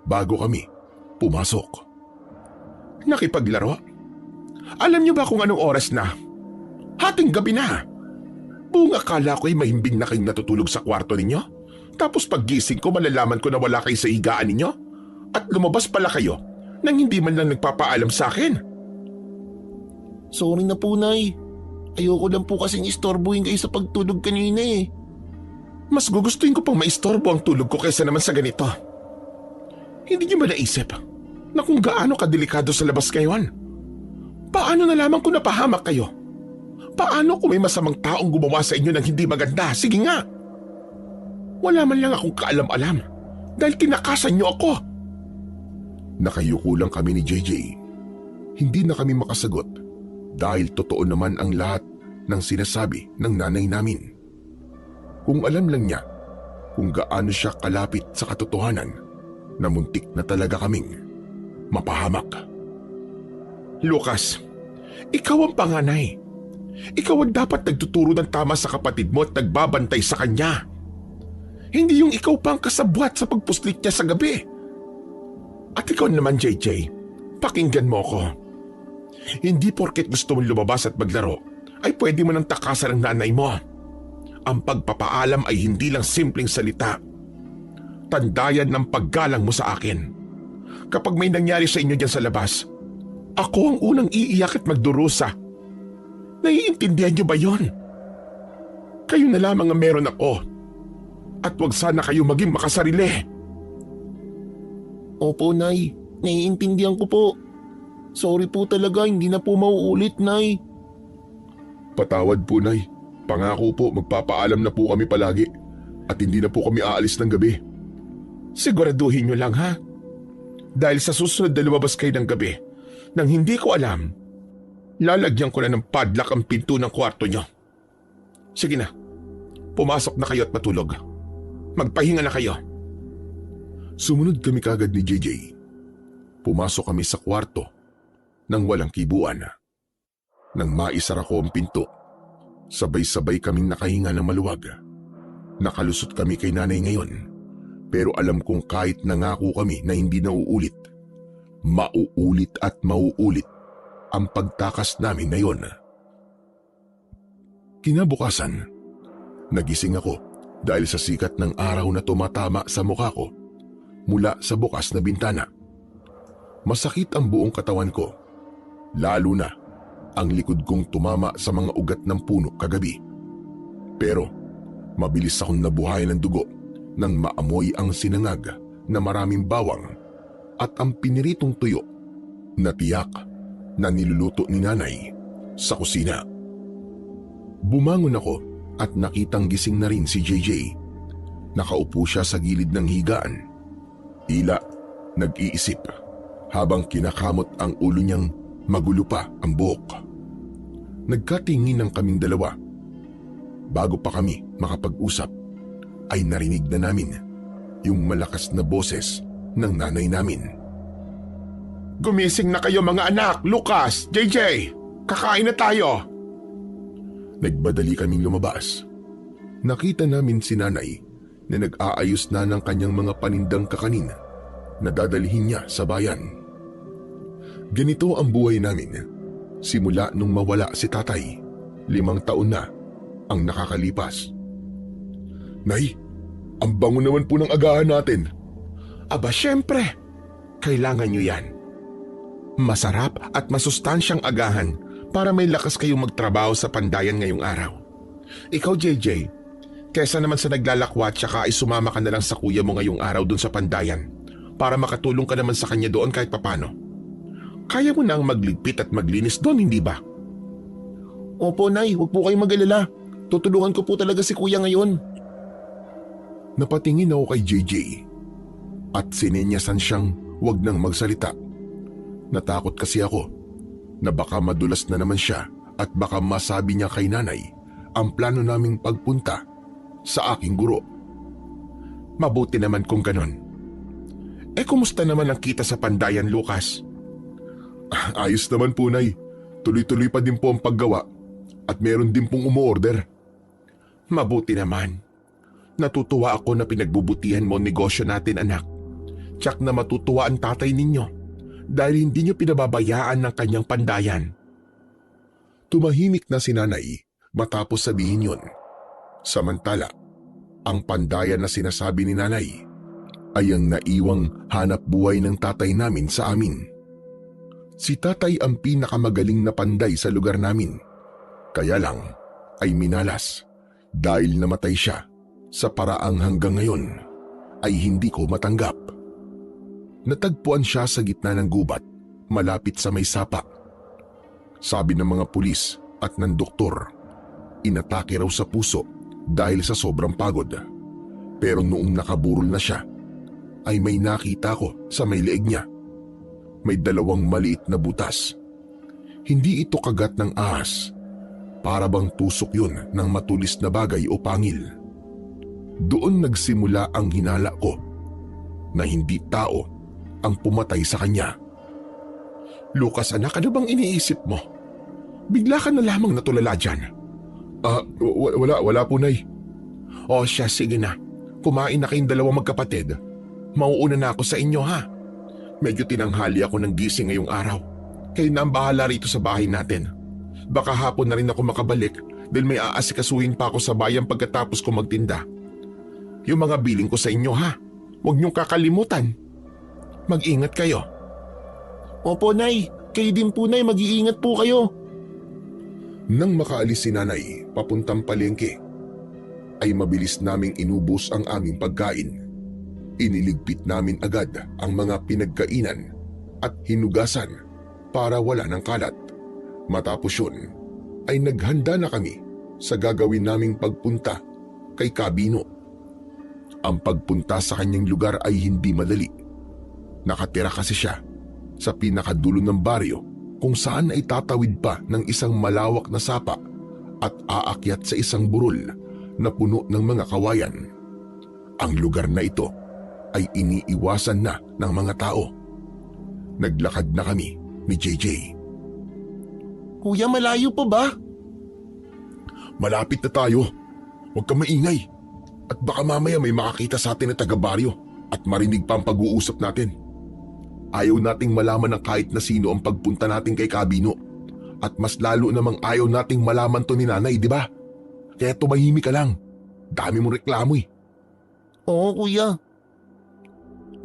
bago kami pumasok. Nakipaglaro? Alam niyo ba kung anong oras na? Hating gabi na. Buong akala ko'y mahimbing na kayong natutulog sa kwarto ninyo. Tapos paggising ko malalaman ko na wala kayo sa higaan ninyo. At lumabas pala kayo nang hindi man lang nagpapaalam sa akin. Sorry na po, Nay. Ayoko lang po kasing istorbohin kayo sa pagtulog kanina eh. Mas gugustuhin ko pang maistorbo ang tulog ko kaysa naman sa ganito. Hindi niyo ba naisip na kung gaano kadelikado sa labas ngayon? Paano nalaman ko napahamak kayo? Paano kung may masamang taong gumawa sa inyo ng hindi maganda? Sige nga. Wala man lang akong kaalam-alam dahil tinakasan niyo ako. Nakayuko lang kami ni JJ. Hindi na kami makasagot dahil totoo naman ang lahat ng sinasabi ng nanay namin. Kung alam lang niya kung gaano siya kalapit sa katotohanan na muntik na talaga kaming mapahamak. Lucas, ikaw ang panganay. Ikaw ang dapat nagtuturo ng tama sa kapatid mo at nagbabantay sa kanya. Hindi yung ikaw pa ang kasabwat sa pagpuslit niya sa gabi. At ikaw naman, JJ, pakinggan mo ko. Hindi porket gusto mong lumabas at maglaro, ay pwede mo nang takasan ang nanay mo. Ang pagpapaalam ay hindi lang simpleng salita. Tandayan ng paggalang mo sa akin. Kapag may nangyari sa inyo dyan sa labas, ako ang unang iiyak at magdurusa. Naiintindihan niyo ba yon? Kayo na lamang ang meron ako. At wag sana kayo maging makasarili. Opo, Nay. Naiintindihan ko po. Sorry po talaga, hindi na po mauulit, Nay. Patawad po, Nay. Pangako po magpapaalam na po kami palagi at hindi na po kami aalis ng gabi. Siguraduhin niyo lang, ha? Dahil sa susunod na lumabas kayo ng gabi, nang hindi ko alam, lalagyan ko na ng padlock ang pinto ng kwarto niyo. Sige na, pumasok na kayo at matulog. Magpahinga na kayo. Sumunod kami kagad ni JJ. Pumasok kami sa kwarto nang walang kibuan. Nang maisara ko ang pinto, sabay-sabay kaming nakahinga ng maluwag. Nakalusot kami kay nanay ngayon, pero alam kong kahit nangako kami na hindi na uulit, mauulit at mauulit ang pagtakas namin na yon. Kinabukasan, nagising ako dahil sa sikat ng araw na tumatama sa mukha ko mula sa bukas na bintana. Masakit ang buong katawan ko, lalo na ang likod kong tumama sa mga ugat ng puno kagabi. Pero mabilis akong nabuhayan ng dugo nang maamoy ang sinangag na maraming bawang at ang piniritong tuyo na tiyak na niluluto ni nanay sa kusina. Bumangon ako at nakitang gising na rin si JJ. Nakaupo siya sa gilid ng higaan. Tila nag-iisip habang kinakamot ang ulo niyang magulo pa ang buhok. Nagkatingin ng kaming dalawa. Bago pa kami makapag-usap, ay narinig na namin yung malakas na boses ng nanay namin. Gumising na kayo mga anak, Lucas, JJ, kakain na tayo. Nagbadali kaming lumabas. Nakita namin si nanay na nag-aayos na ng kanyang mga panindang kakanin na dadalhin niya sa bayan. Ganito ang buhay namin. simula nung mawala si tatay. 5 taon na ang nakakalipas. Nay, ang bango naman po ng agahan natin. Aba syempre, kailangan nyo yan. Masarap at masustansyang agahan para may lakas kayong magtrabaho sa pandayan ngayong araw. Ikaw JJ, kesa naman sa naglalakwat tsaka ay sumama ka na lang sa kuya mo ngayong araw dun sa pandayan para makatulong ka naman sa kanya doon kahit papano. Kaya mo nang magligpit at maglinis doon, hindi ba? Opo, Nay. Huwag po kayong mag-alala. Tutulungan ko po talaga si kuya ngayon. Napatingin ako kay JJ at sinenyasan siyang wag nang magsalita. Natakot kasi ako na baka madulas na naman siya at baka masabi niya kay nanay ang plano naming pagpunta sa aking guro. Mabuti naman kung ganon. Kumusta naman ang kita sa pandayan, Lucas? Ayos naman po, Nay. Tuloy-tuloy pa din po ang paggawa at meron din pong umuorder. Mabuti naman. Natutuwa ako na pinagbubutihan mo ang negosyo natin, anak. Tsak na matutuwa ang tatay ninyo dahil hindi nyo pinababayaan ng kanyang pandayan. Tumahimik na si nanay matapos sabihin yun. Samantala, ang pandayan na sinasabi ni nanay ay ang naiwang hanap buhay ng tatay namin sa amin. Si tatay ang pinakamagaling na panday sa lugar namin. Kaya lang ay minalas dahil namatay siya sa paraang hanggang ngayon ay hindi ko matanggap. Natagpuan siya sa gitna ng gubat malapit sa may sapa. Sabi ng mga pulis at ng doktor, inatake raw sa puso dahil sa sobrang pagod. Pero noong nakaburol na siya, ay may nakita ko sa may leeg niya. May 2 maliit na butas. Hindi ito kagat ng ahas. Para bang tusok yun ng matulis na bagay o pangil. Doon nagsimula ang hinala ko na hindi tao ang pumatay sa kanya. Lucas, anak, ano bang iniisip mo? Bigla ka na lamang natulala dyan. Wala po, Nay. O siya, sige na. Kumain na kayong 2 magkapatid. Mauuna na ako sa inyo, ha? Medyo tinanghali ako ng gising ngayong araw. Kayo na ang bahala rito sa bahay natin. Baka hapon na rin ako makabalik dahil may aasikasuhin pa ako sa bayan pagkatapos ko magtinda. Yung mga biling ko sa inyo, ha? Huwag niyong kakalimutan. Mag-ingat kayo. Opo, Nay. Kayo din po, Nay. Mag-iingat po kayo. Nang makaalis si nanay papuntang palengke, ay mabilis naming inubos ang aming pagkain. Iniligpit namin agad ang mga pinagkainan at hinugasan para wala ng kalat. Matapos yun, ay naghanda na kami sa gagawin naming pagpunta kay Cabino. Ang pagpunta sa kanyang lugar ay hindi madali. Nakatira kasi siya sa pinakadulo ng baryo kung saan ay tatawid pa ng isang malawak na sapa at aakyat sa isang burol na puno ng mga kawayan. Ang lugar na ito ay iniiwasan na ng mga tao. Naglakad na kami ni JJ. Kuya, malayo pa ba? Malapit na tayo. Huwag kang maingay. At baka mamaya may makakita sa atin na taga-baryo at marinig pa ang pag-uusap natin. Ayaw nating malaman ng kahit na sino ang pagpunta natin kay Cabino. At mas lalo namang ayaw nating malaman to ni nanay, di ba? Kaya tumahimik ka lang. Dami mong reklamo eh. Oo, kuya.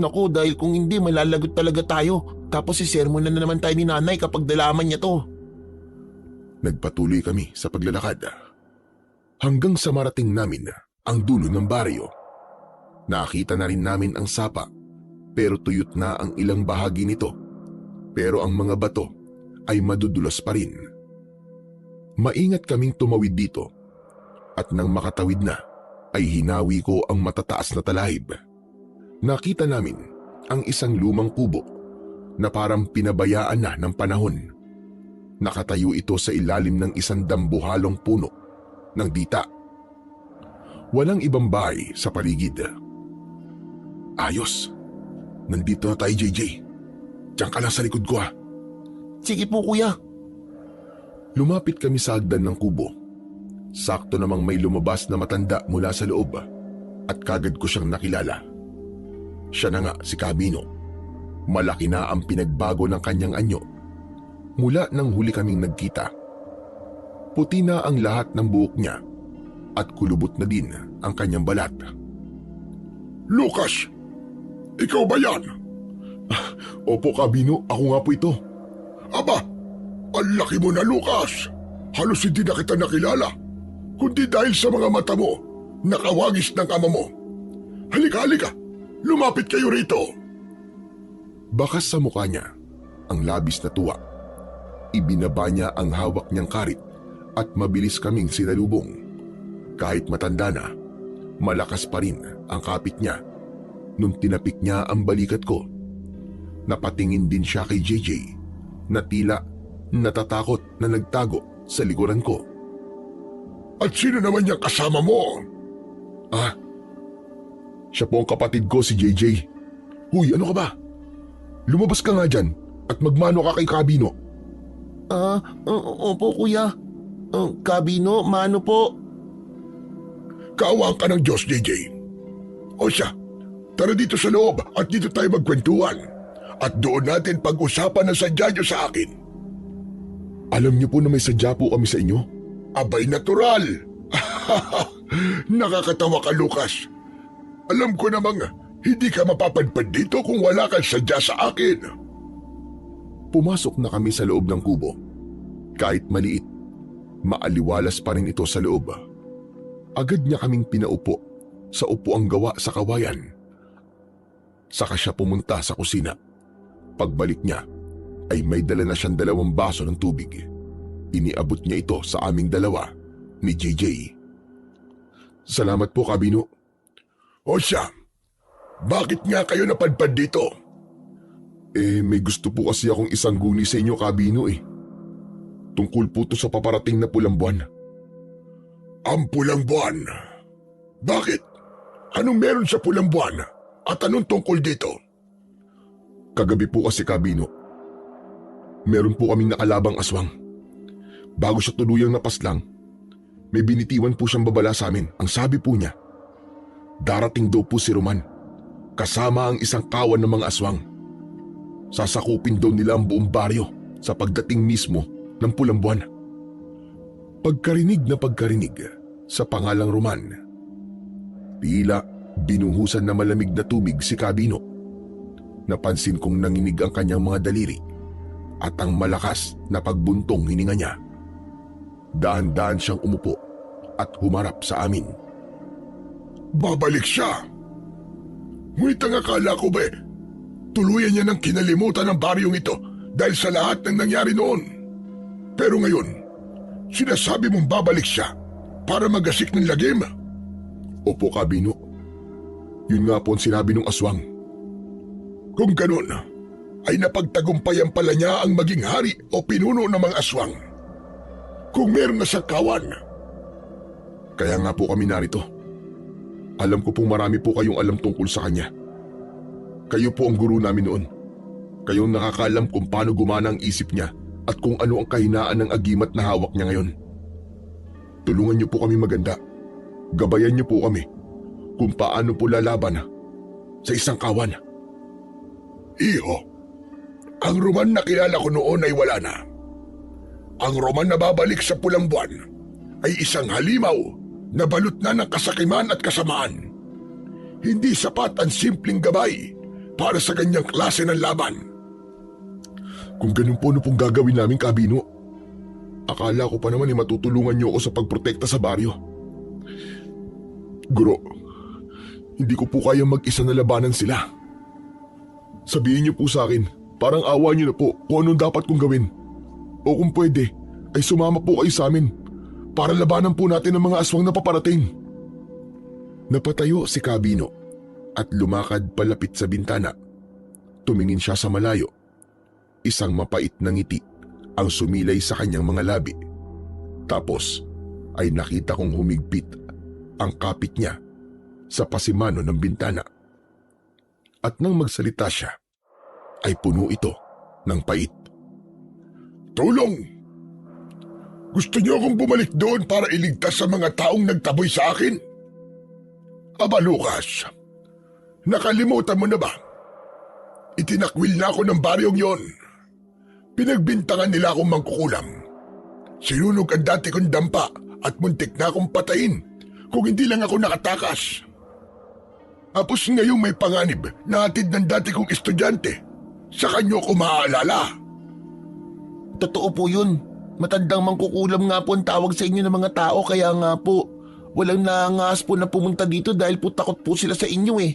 Naku, dahil kung hindi, malalagot talaga tayo. Tapos isermon na naman tayo ni nanay kapag nalaman niya to. Nagpatuloy kami sa paglalakad. Hanggang sa marating namin ang dulo ng baryo. Nakita na rin namin ang sapa, pero tuyot na ang ilang bahagi nito. Pero ang mga bato ay madudulas pa rin. Maingat kaming tumawid dito at nang makatawid na ay hinawi ko ang matataas na talahib. Nakita namin ang isang lumang kubo na parang pinabayaan na ng panahon. Nakatayo ito sa ilalim ng isang dambuhalong puno ng dita. Walang ibang bahay sa paligid. Ayos. Nandito na tayo, JJ. Diyan ka lang sa likod ko, ha. Sige po, kuya. Lumapit kami sa hagdan ng kubo. Sakto namang may lumabas na matanda mula sa loob at kagad ko siyang nakilala. Siya na nga si Cabino. Malaki na ang pinagbago ng kanyang anyo. mula nang huli kaming nagkita. Puti na ang lahat ng buhok niya at kulubot na din ang kanyang balat. Lucas, ikaw ba yan? Opo, Kabino, ako nga po ito. Aba, ang laki mo na, Lucas. Halos hindi na kita nakilala. Kundi dahil sa mga mata mo, nakawagis ng ama mo. Halika, halika. Lumapit kayo rito. Bakas sa mukha niya ang labis na tuwa. Ibinaba niya ang hawak niyang karit at mabilis kaming sinalubong. Kahit matanda na, malakas pa rin ang kapit niya. Nung tinapik niya ang balikat ko, napatingin din siya kay JJ na tila natatakot na nagtago sa likuran ko. At sino naman yung kasama mo? Siya po ang kapatid ko, si JJ. Huy, ano ka ba? Lumabas ka nga dyan at magmano ka kay Kabino. Opo kuya. Kabino, mano po. Kaawaan ka ng Diyos, JJ. O siya, tara dito sa loob at dito tayo magkwentuhan. At doon natin pag-usapan ang sadya niyo sa akin. Alam niyo po na may sadya po kami sa inyo? Abay, natural. Nakakatawa ka, Lucas. Alam ko namang hindi ka mapapadpad dito kung wala kang sadya sa akin. Pumasok na kami sa loob ng kubo. Kahit maliit, maaliwalas pa rin ito sa loob. Agad niya kaming pinaupo sa upuang gawa sa kawayan. Saka siya pumunta sa kusina. Pagbalik niya ay may dala na siyang 2 baso ng tubig. Iniabot niya ito sa aming dalawa ni JJ. Salamat po, Kabino. O siya, bakit nga kayo napadpad dito? May gusto po kasi akong isang guni sa inyo, Kabino Tungkol po to sa paparating na pulang buwan. Ang pulang buwan? Bakit? Anong meron sa pulang buwan? At anong tungkol dito? Kagabi po kasi, Kabino, meron po kaming nakalabang aswang. Bago siya tuluyang napaslang, may binitiwan po siyang babala sa amin. Ang sabi po niya, darating daw po si Roman, kasama ang isang kawan ng mga aswang. Sasakupin daw nila ang buong baryo sa pagdating mismo ng pulang buwan. Pagkarinig sa pangalang Roman, tila binuhusan na malamig na tubig si Kabino. Napansin kong nanginig ang kanyang mga daliri at ang malakas na pagbuntong hininga niya. Dahan-dahan siyang umupo at humarap sa amin. Babalik siya. Ngunit ang akala ko ba, tuluyan niya ng kinalimutan ng baryong ito dahil sa lahat ng nangyari noon. Pero ngayon, sinasabi mong babalik siya para magasik ng lagim. Opo, Kabino. Yun nga po ang sinabi ng aswang. Kung ganun, ay napagtagumpayan pala niya ang maging hari o pinuno ng mga aswang. Kung meron na siyang kawan. Kaya nga po kami narito. Alam ko pong marami po kayong alam tungkol sa kanya. Kayo po ang guro namin noon. Kayo ang nakakaalam kung paano gumana ang isip niya at kung ano ang kahinaan ng agimat na hawak niya ngayon. Tulungan niyo po kami maganda. Gabayan niyo po kami kung paano po lalaban sa isang kawan. Iho, ang Roman na kilala ko noon ay wala na. Ang Roman na babalik sa pulang buwan ay isang halimaw na balot na ng kasakiman at kasamaan. Hindi sapat ang simpleng gabay para sa ganyang klase ng laban. Kung ganun po, ano pong gagawin namin, Kabino? Akala ko pa naman matutulungan niyo ako sa pagprotekta sa baryo. Guro, hindi ko po kaya mag-isa na labanan sila. Sabihin niyo po sa akin, parang awa niyo na po kung anong dapat kong gawin. O kung pwede, ay sumama po kayo sa amin para labanan po natin ang mga aswang na paparating. Napatayo si Kabino at lumakad palapit sa bintana. Tumingin siya sa malayo. Isang mapait na ngiti ang sumilay sa kanyang mga labi. Tapos ay nakita kong humigpit ang kapit niya sa pasimano ng bintana. At nang magsalita siya, ay puno ito ng pait. Tulong! Gusto niyo akong bumalik doon para iligtas sa mga taong nagtaboy sa akin? Aba, Lucas, nakalimutan mo na ba? Itinakwil na ako ng baryong yon. Pinagbintangan nila akong mangkukulam. Sinunog ang dati kong dampa at muntik na akong patayin kung hindi lang ako nakatakas. Tapos ngayong may panganib na hatid ng dati kong estudyante, sa kanyo ko maaalala. Totoo po yun. Matandang mangkukulam nga po ang tawag sa inyo ng mga tao, kaya nga po walang nangangas po na pumunta dito dahil po takot po sila sa inyo eh.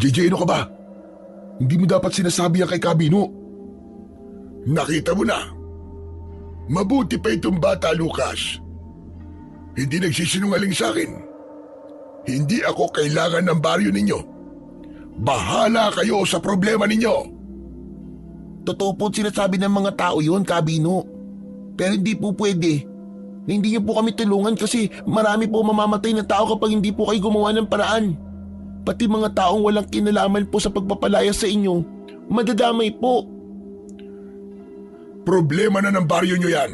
JJ, ano ka ba? Hindi mo dapat sinasabi yan kay Kabino. Nakita mo na. Mabuti pa itong bata, Lucas. Hindi nagsisinungaling sa akin. Hindi ako kailangan ng baryo ninyo. Bahala kayo sa problema ninyo. Totoo po sinasabi ng mga tao yun, Kabino. Pero hindi po pwede. Hindi niyo po kami tulungan kasi marami po mamamatay na tao kapag hindi po kayo gumawa ng paraan. Pati mga taong walang kinalaman po sa pagpapalaya sa inyo, madadamay po. Problema na ng baryo nyo yan.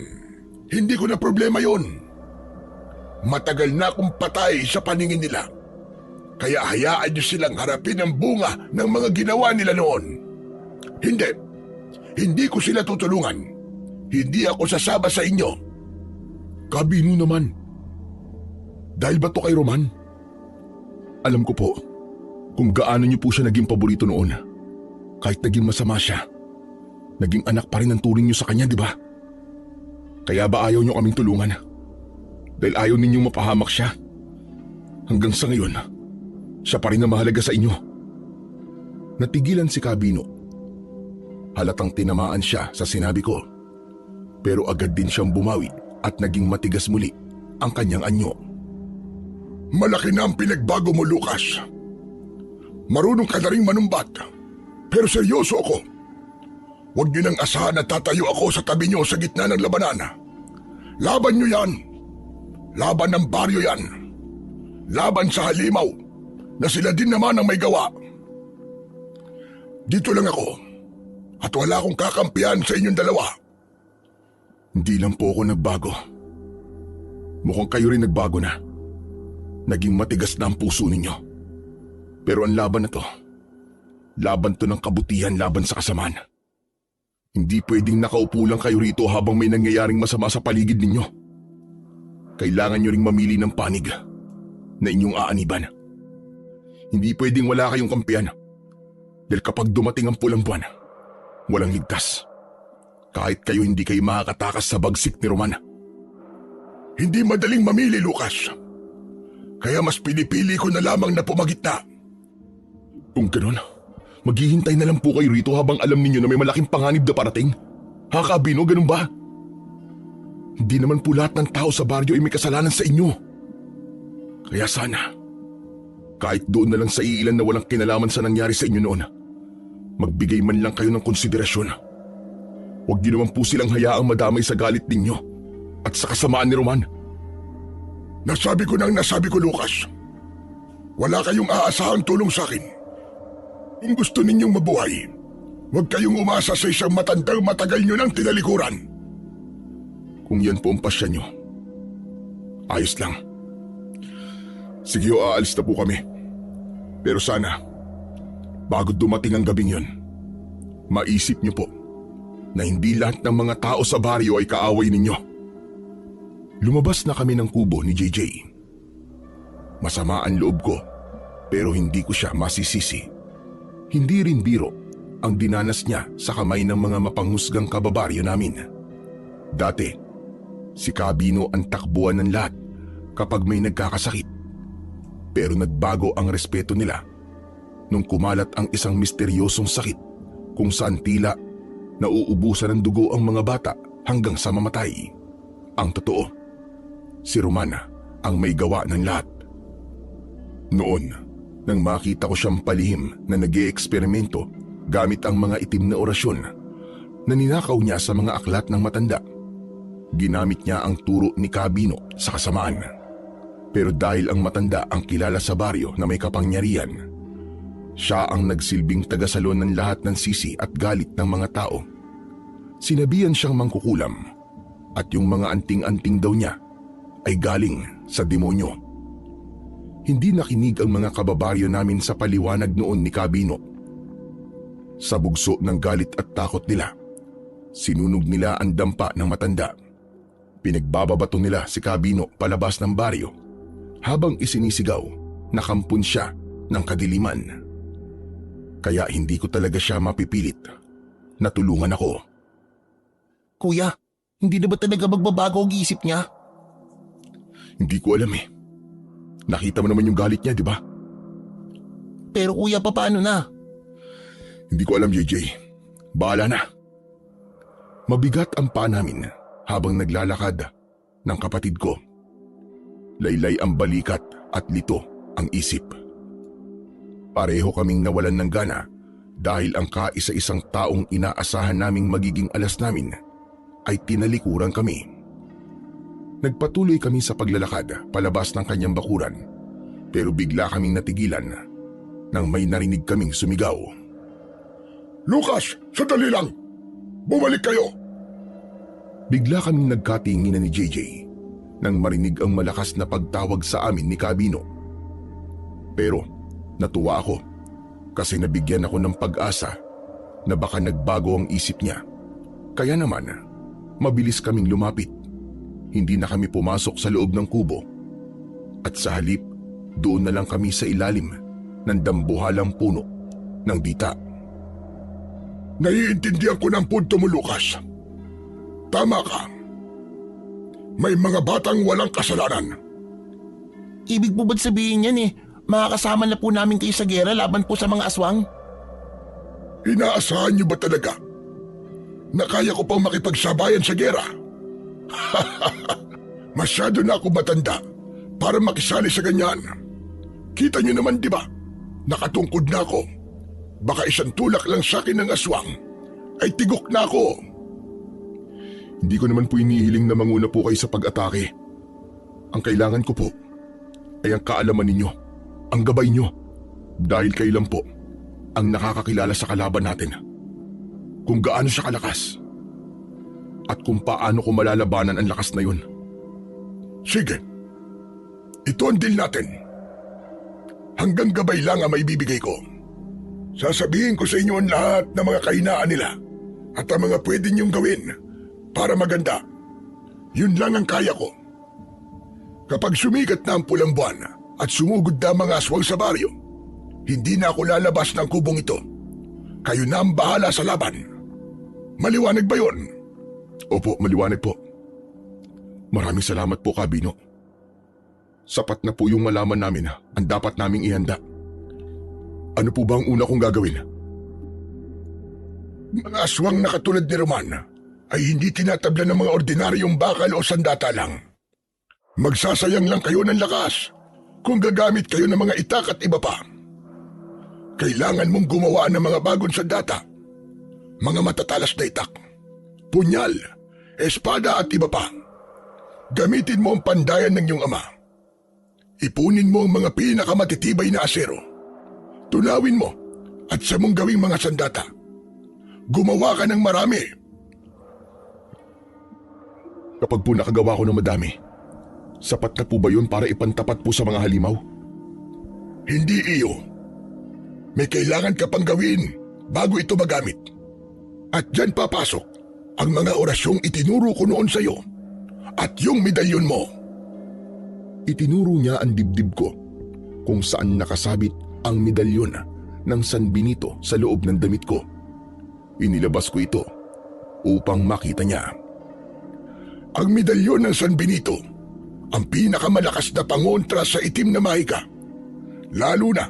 Hindi ko na problema yon. Matagal na akong patay sa paningin nila. Kaya hayaan nyo silang harapin ang bunga ng mga ginawa nila noon. Hindi. Hindi ko sila tutulungan. Hindi ako sasama sa inyo. Kabino naman. Dahil ba to kay Roman? Alam ko po kung gaano niyo po siya naging paborito noon. Kahit naging masama siya, naging anak pa rin ang turing niyo sa kanya, di ba? Kaya ba ayaw niyo kaming tulungan? Dahil ayaw ninyong mapahamak siya. Hanggang sa ngayon, siya pa rin ang mahalaga sa inyo. Natigilan si Kabino. Halatang tinamaan siya sa sinabi ko. Pero agad din siyang bumawi at naging matigas muli ang kanyang anyo. Malaki na ang pinagbago mo, Lucas. Marunong ka na rin manumbat. Pero seryoso ako. Huwag niyo nang asahan na tatayo ako sa tabi niyo sa gitna ng labanan. Laban niyo yan. Laban ng baryo yan. Laban sa halimaw na sila din naman ang may gawa. Dito lang ako at wala akong kakampihan sa inyong dalawa. Hindi lang po ako nagbago. Mukhang kayo rin nagbago na. Naging matigas na ang puso ninyo. Pero ang laban na to, laban to ng kabutihan laban sa kasamaan. Hindi pwedeng nakaupo lang kayo rito habang may nangyayaring masama sa paligid ninyo. Kailangan nyo ring mamili ng panig na inyong aaniban. Hindi pwedeng wala kayong kampiyan. Dahil kapag dumating ang pulang buwan, walang ligtas. Kahit kayo hindi kayo makakatakas sa bagsik ni Roman. Hindi madaling mamili, Lucas. Kaya mas pinipili ko na lamang na pumagitna. Kung gano'n, maghihintay na lang po kayo rito habang alam ninyo na may malaking panganib na parating. Ha, Kabino, ganun ba? Hindi naman po lahat ng tao sa baryo ay may kasalanan sa inyo. Kaya sana, kahit doon na lang sa iilan na walang kinalaman sa nangyari sa inyo noon, magbigay man lang kayo ng konsiderasyon. Huwag niyo naman po silang hayaang madamay sa galit ninyo at sa kasamaan ni Roman. Nasabi ko nasabi ko, Lucas. Wala kayong aasahang tulong sa akin. Kung gusto ninyong mabuhay, huwag kayong umasa sa isang matandang matagal nyo ng tinalikuran. Kung yan po ang pasya nyo, ayos lang. Sige, aalis na po kami. Pero sana, bago dumating ang gabing yun, maisip nyo po na hindi lahat ng mga tao sa baryo ay kaaway ninyo. Lumabas na kami ng kubo ni JJ. Masama ang loob ko, pero hindi ko siya masisisi. Hindi rin biro ang dinanas niya sa kamay ng mga mapanghusgang kababaryo namin. Dati, si Kabino ang takbuhan ng lahat kapag may nagkakasakit. Pero nagbago ang respeto nila nung kumalat ang isang misteryosong sakit kung saan tila nauubusan ng dugo ang mga bata hanggang sa mamatay. Ang totoo, si Romana ang may gawa ng lahat. Noon, nang makita ko siyang palihim na nag-eeksperimento gamit ang mga itim na orasyon na ninakaw niya sa mga aklat ng matanda, ginamit niya ang turo ni Kabino sa kasamaan. Pero dahil ang matanda ang kilala sa baryo na may kapangyarihan, siya ang nagsilbing tagasalon ng lahat ng sisi at galit ng mga tao. Sinabihan siyang mangkukulam at yung mga anting-anting daw niya ay galing sa demonyo. Hindi nakinig ang mga kababaryo namin sa paliwanag noon ni Kabino. Sa bugso ng galit at takot nila, Sinunog nila ang dampa ng matanda. Pinagbababato nila si Cabino palabas ng baryo habang isinisigaw na kampun siya ng kadiliman. Kaya hindi ko talaga siya mapipilit. Natulungan ako. Kuya, hindi na ba talaga magbabago ang isip niya? Hindi ko alam eh. Nakita mo naman yung galit niya, di ba? Pero kuya, paano na? Hindi ko alam, JJ. Bahala na. Mabigat ang paa namin habang naglalakad ng kapatid ko. Laylay ang balikat at lito ang isip. Pareho kaming nawalan ng gana dahil ang kaisa-isang taong inaasahan naming magiging alas namin ay tinalikuran kami. Nagpatuloy kami sa paglalakad palabas ng kanyang bakuran pero bigla kaming natigilan nang may narinig kaming sumigaw. "Lucas, sandali lang! Bumalik kayo!" Bigla kaming nagkatinginan ni JJ nang marinig ang malakas na pagtawag sa amin ni Cabino. Pero natuwa ako kasi nabigyan ako ng pag-asa na baka nagbago ang isip niya. Kaya naman, mabilis kaming lumapit. Hindi na kami pumasok sa loob ng kubo at sa halip doon na lang kami sa ilalim ng dambuhalang puno ng dita. "Naiintindihan ko ng punto mo, Lucas. Tama ka. May mga batang walang kasalanan." Ibig po ba't sabihin yan makakasama na po namin kayo sa gera laban po sa mga aswang? Inaasahan niyo ba talaga na kaya ko pang makipagsabayan sa gera? Masyado na ako matanda para makisali sa ganyan. Kita niyo naman, di ba? Nakatungkod na ako. Baka isang tulak lang sa akin ng aswang ay tigok na ako. Hindi ko naman po inihiling na manguna po kayo sa pag-atake. Ang kailangan ko po ay ang kaalaman ninyo, ang gabay nyo. Dahil kayo lang po ang nakakakilala sa kalaban natin. Kung gaano siya kalakas. At kung paano ko malalabanan ang lakas na yun. Sige. Ito ang deal natin. Hanggang gabay lang ang maibibigay ko. Sasabihin ko sa inyo ang lahat ng mga kahinaan nila at ang mga pwede niyong gawin para maganda. Yun lang ang kaya ko. Kapag sumikat na ang pulang buwan at sumugod na mga aswang sa baryo, hindi na ako lalabas ng kubong ito. Kayo na ang bahala sa laban. Maliwanag ba yun? Opo, maliwanag po. Maraming salamat po, Cabino. Sapat na po yung malaman namin ang dapat naming ihanda. Ano po ba ang una kong gagawin? Mga aswang na katulad ni Roman ay hindi tinatabla ng mga ordinaryong bakal o sandata lang. Magsasayang lang kayo ng lakas kung gagamit kayo ng mga itak at iba pa. Kailangan mong gumawa ng mga bagong sandata, mga matatalas na itak, punyal, espada at iba pa. Gamitin mo ang pandayan ng iyong ama. Ipunin mo ang mga pinakamatitibay na asero. Tunawin mo at sa mong gawing mga sandata. Gumawa ka ng marami. Kapag po nakagawa ko ng madami, sapat na po ba yun para ipantapat po sa mga halimaw? Hindi iyo. May kailangan ka pang gawin bago ito magamit. At dyan papasok ang mga orasyong itinuro ko noon sa iyo at yung medalyon mo. Itinuro niya ang dibdib ko kung saan nakasabit ang medalyon ng San Benito sa loob ng damit ko. Inilabas ko ito upang makita niya. Ang medalyon ng San Benito, ang pinakamalakas na pangontra sa itim na mahika. Lalo na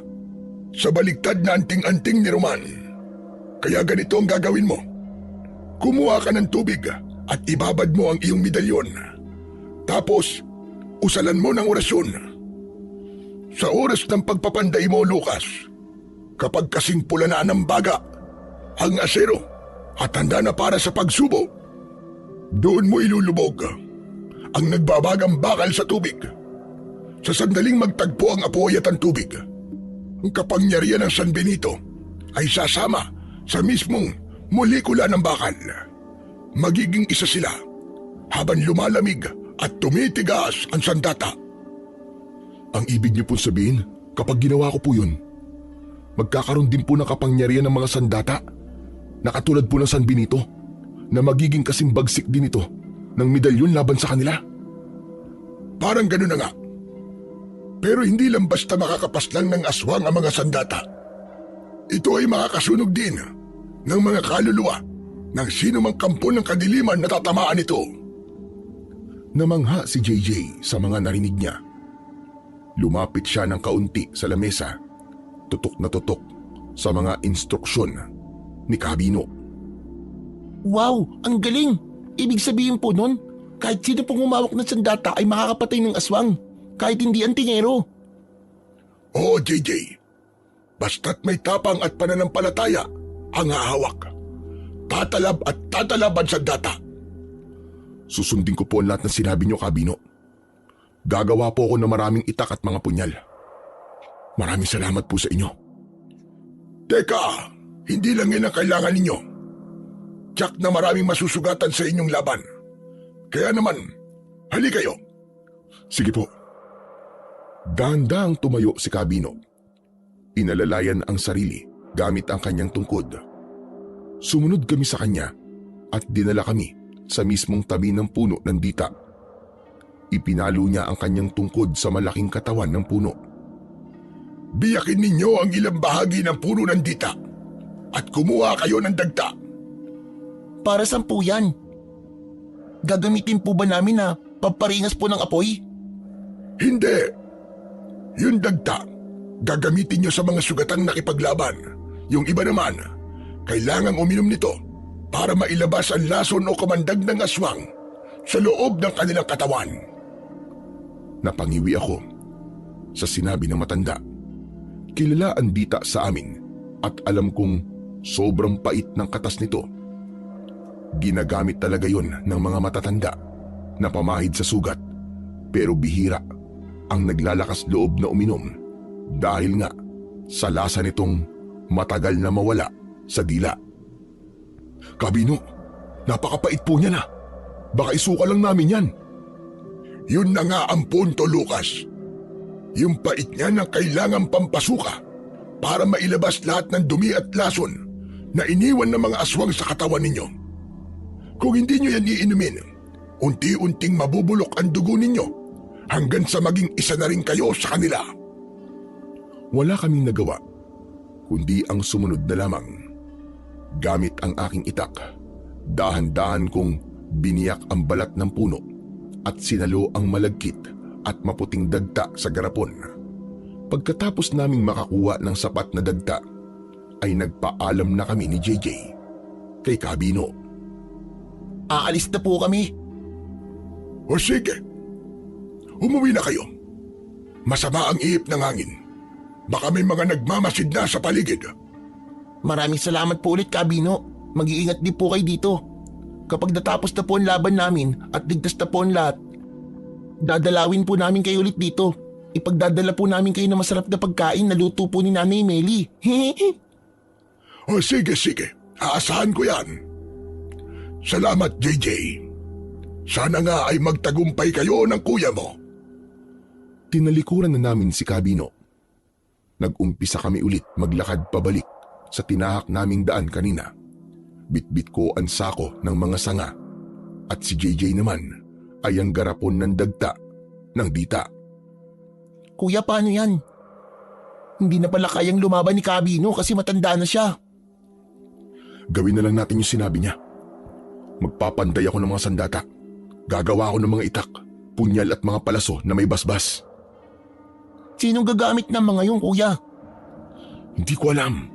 sa baligtad na anting-anting ni Roman. Kaya ganito ang gagawin mo. Kumuha ka ng tubig at ibabad mo ang iyong medalyon. Tapos, usalan mo ng orasyon. Sa oras ng pagpapanday mo, Lucas, kapag kasing pula na ng baga, ang asero at handa na para sa pagsubo, doon mo ilulubog ang nagbabagang bakal sa tubig. Sa sandaling magtagpo ang apoy at ang tubig, ang kapangyarihan ng San Benito ay sasama sa mismong molekula ng bakal. Magiging isa sila habang lumalamig at tumitigas ang sandata. Ang ibig niyo po sabihin, kapag ginawa ko po yun, magkakaroon din po ng kapangyarihan ng mga sandata na katulad po ng San Benito na magiging kasing bagsik din ito ng medalyon laban sa kanila. Parang gano'n na nga. Pero hindi lang basta makakapaslang ng aswang ang mga sandata. Ito ay makakasunog din ng mga kaluluwa ng sino mang kampo ng kadiliman na tatamaan ito. Namangha si JJ sa mga narinig niya. Lumapit siya ng kaunti sa lamesa, tutok na tutok sa mga instruksyon ni Kabino. Wow, ang galing! Ibig sabihin po nun, kahit sino pong humawak ng sandata ay makakapatay ng aswang, kahit hindi antingero. Oo, JJ. Basta't may tapang at pananampalataya ang hahawak. Tatalab at tatalaban sa data. Susundin ko po ang lahat ng sinabi niyo, Kabino. Gagawa po ako ng maraming itak at mga punyal. Maraming salamat po sa inyo. Teka, hindi lang yan ang kailangan ninyo. Tiyak na maraming masusugatan sa inyong laban. Kaya naman, hali kayo. Sige po. Dahan-dahang tumayo si Kabino. Inalalayan ang sarili gamit ang kanyang tungkod. Sumunod kami sa kanya at dinala kami sa mismong tabi ng puno ng dita. Ipinalo niya ang kanyang tungkod sa malaking katawan ng puno. Biyakin ninyo ang ilang bahagi ng puno ng dita at kumuha kayo ng dagta. Para saan po yan? Gagamitin po ba namin na pamparingas po ng apoy? Hindi. Yung dagta, gagamitin nyo sa mga sugatang nakipaglaban. Yung iba naman, kailangang uminom nito para mailabas ang lason o kamandag ng aswang sa loob ng kanilang katawan. Napangiwi ako sa sinabi ng matanda. Kilala ang dita sa amin at alam kong sobrang pait ng katas nito. Ginagamit talaga yon ng mga matatanda na pamahid sa sugat, pero bihira ang naglalakas loob na uminom dahil nga sa lasa nitong matagal na mawala sa dila. Kabino, napakapait po niya na. Baka isuka lang namin yan. Yun na nga ang punto, Lucas. Yung pait niya na kailangang pampasuka para mailabas lahat ng dumi at lason na iniwan ng mga aswang sa katawan ninyo. Kung hindi nyo yan iinumin, unti-unting mabubulok ang dugo ninyo hanggang sa maging isa na rin kayo sa kanila. Wala kaming nagawa, kundi ang sumunod na lamang. Gamit ang aking itak, dahan-dahan kong biniyak ang balat ng puno at sinalo ang malagkit at maputing dagta sa garapon. Pagkatapos naming makakuha ng sapat na dagta, ay nagpaalam na kami ni JJ kay Kabino. Aalis na po kami. O sige, umuwi na kayo. Masama ang ihip ng hangin. Baka may mga nagmamasid na sa paligid. Maraming salamat po ulit, Kabino. Mag-iingat din po kayo dito. Kapag natapos na po ang laban namin at ligtas na po ang lahat, dadalawin po namin kayo ulit dito. Ipagdadala po namin kayo ng masarap na pagkain na luto po ni Nanay Meli. O sige, aasahan ko yan. Salamat, JJ. Sana nga ay magtagumpay kayo ng kuya mo. Tinalikuran na namin si Kabino. Nag-umpisa kami ulit maglakad pabalik sa tinahak naming daan kanina. Bitbit ko ang sako ng mga sanga at si JJ naman ay ang garapon ng dagta ng dita. Kuya, paano yan? Hindi na pala kayang lumaban ni Kabino kasi matanda na siya. Gawin na lang natin yung sinabi niya. Magpapanday ako ng mga sandata. Gagawa ako ng mga itak, punyal at mga palaso na may basbas. Sinong gagamit ng mga yun, kuya? Hindi ko alam.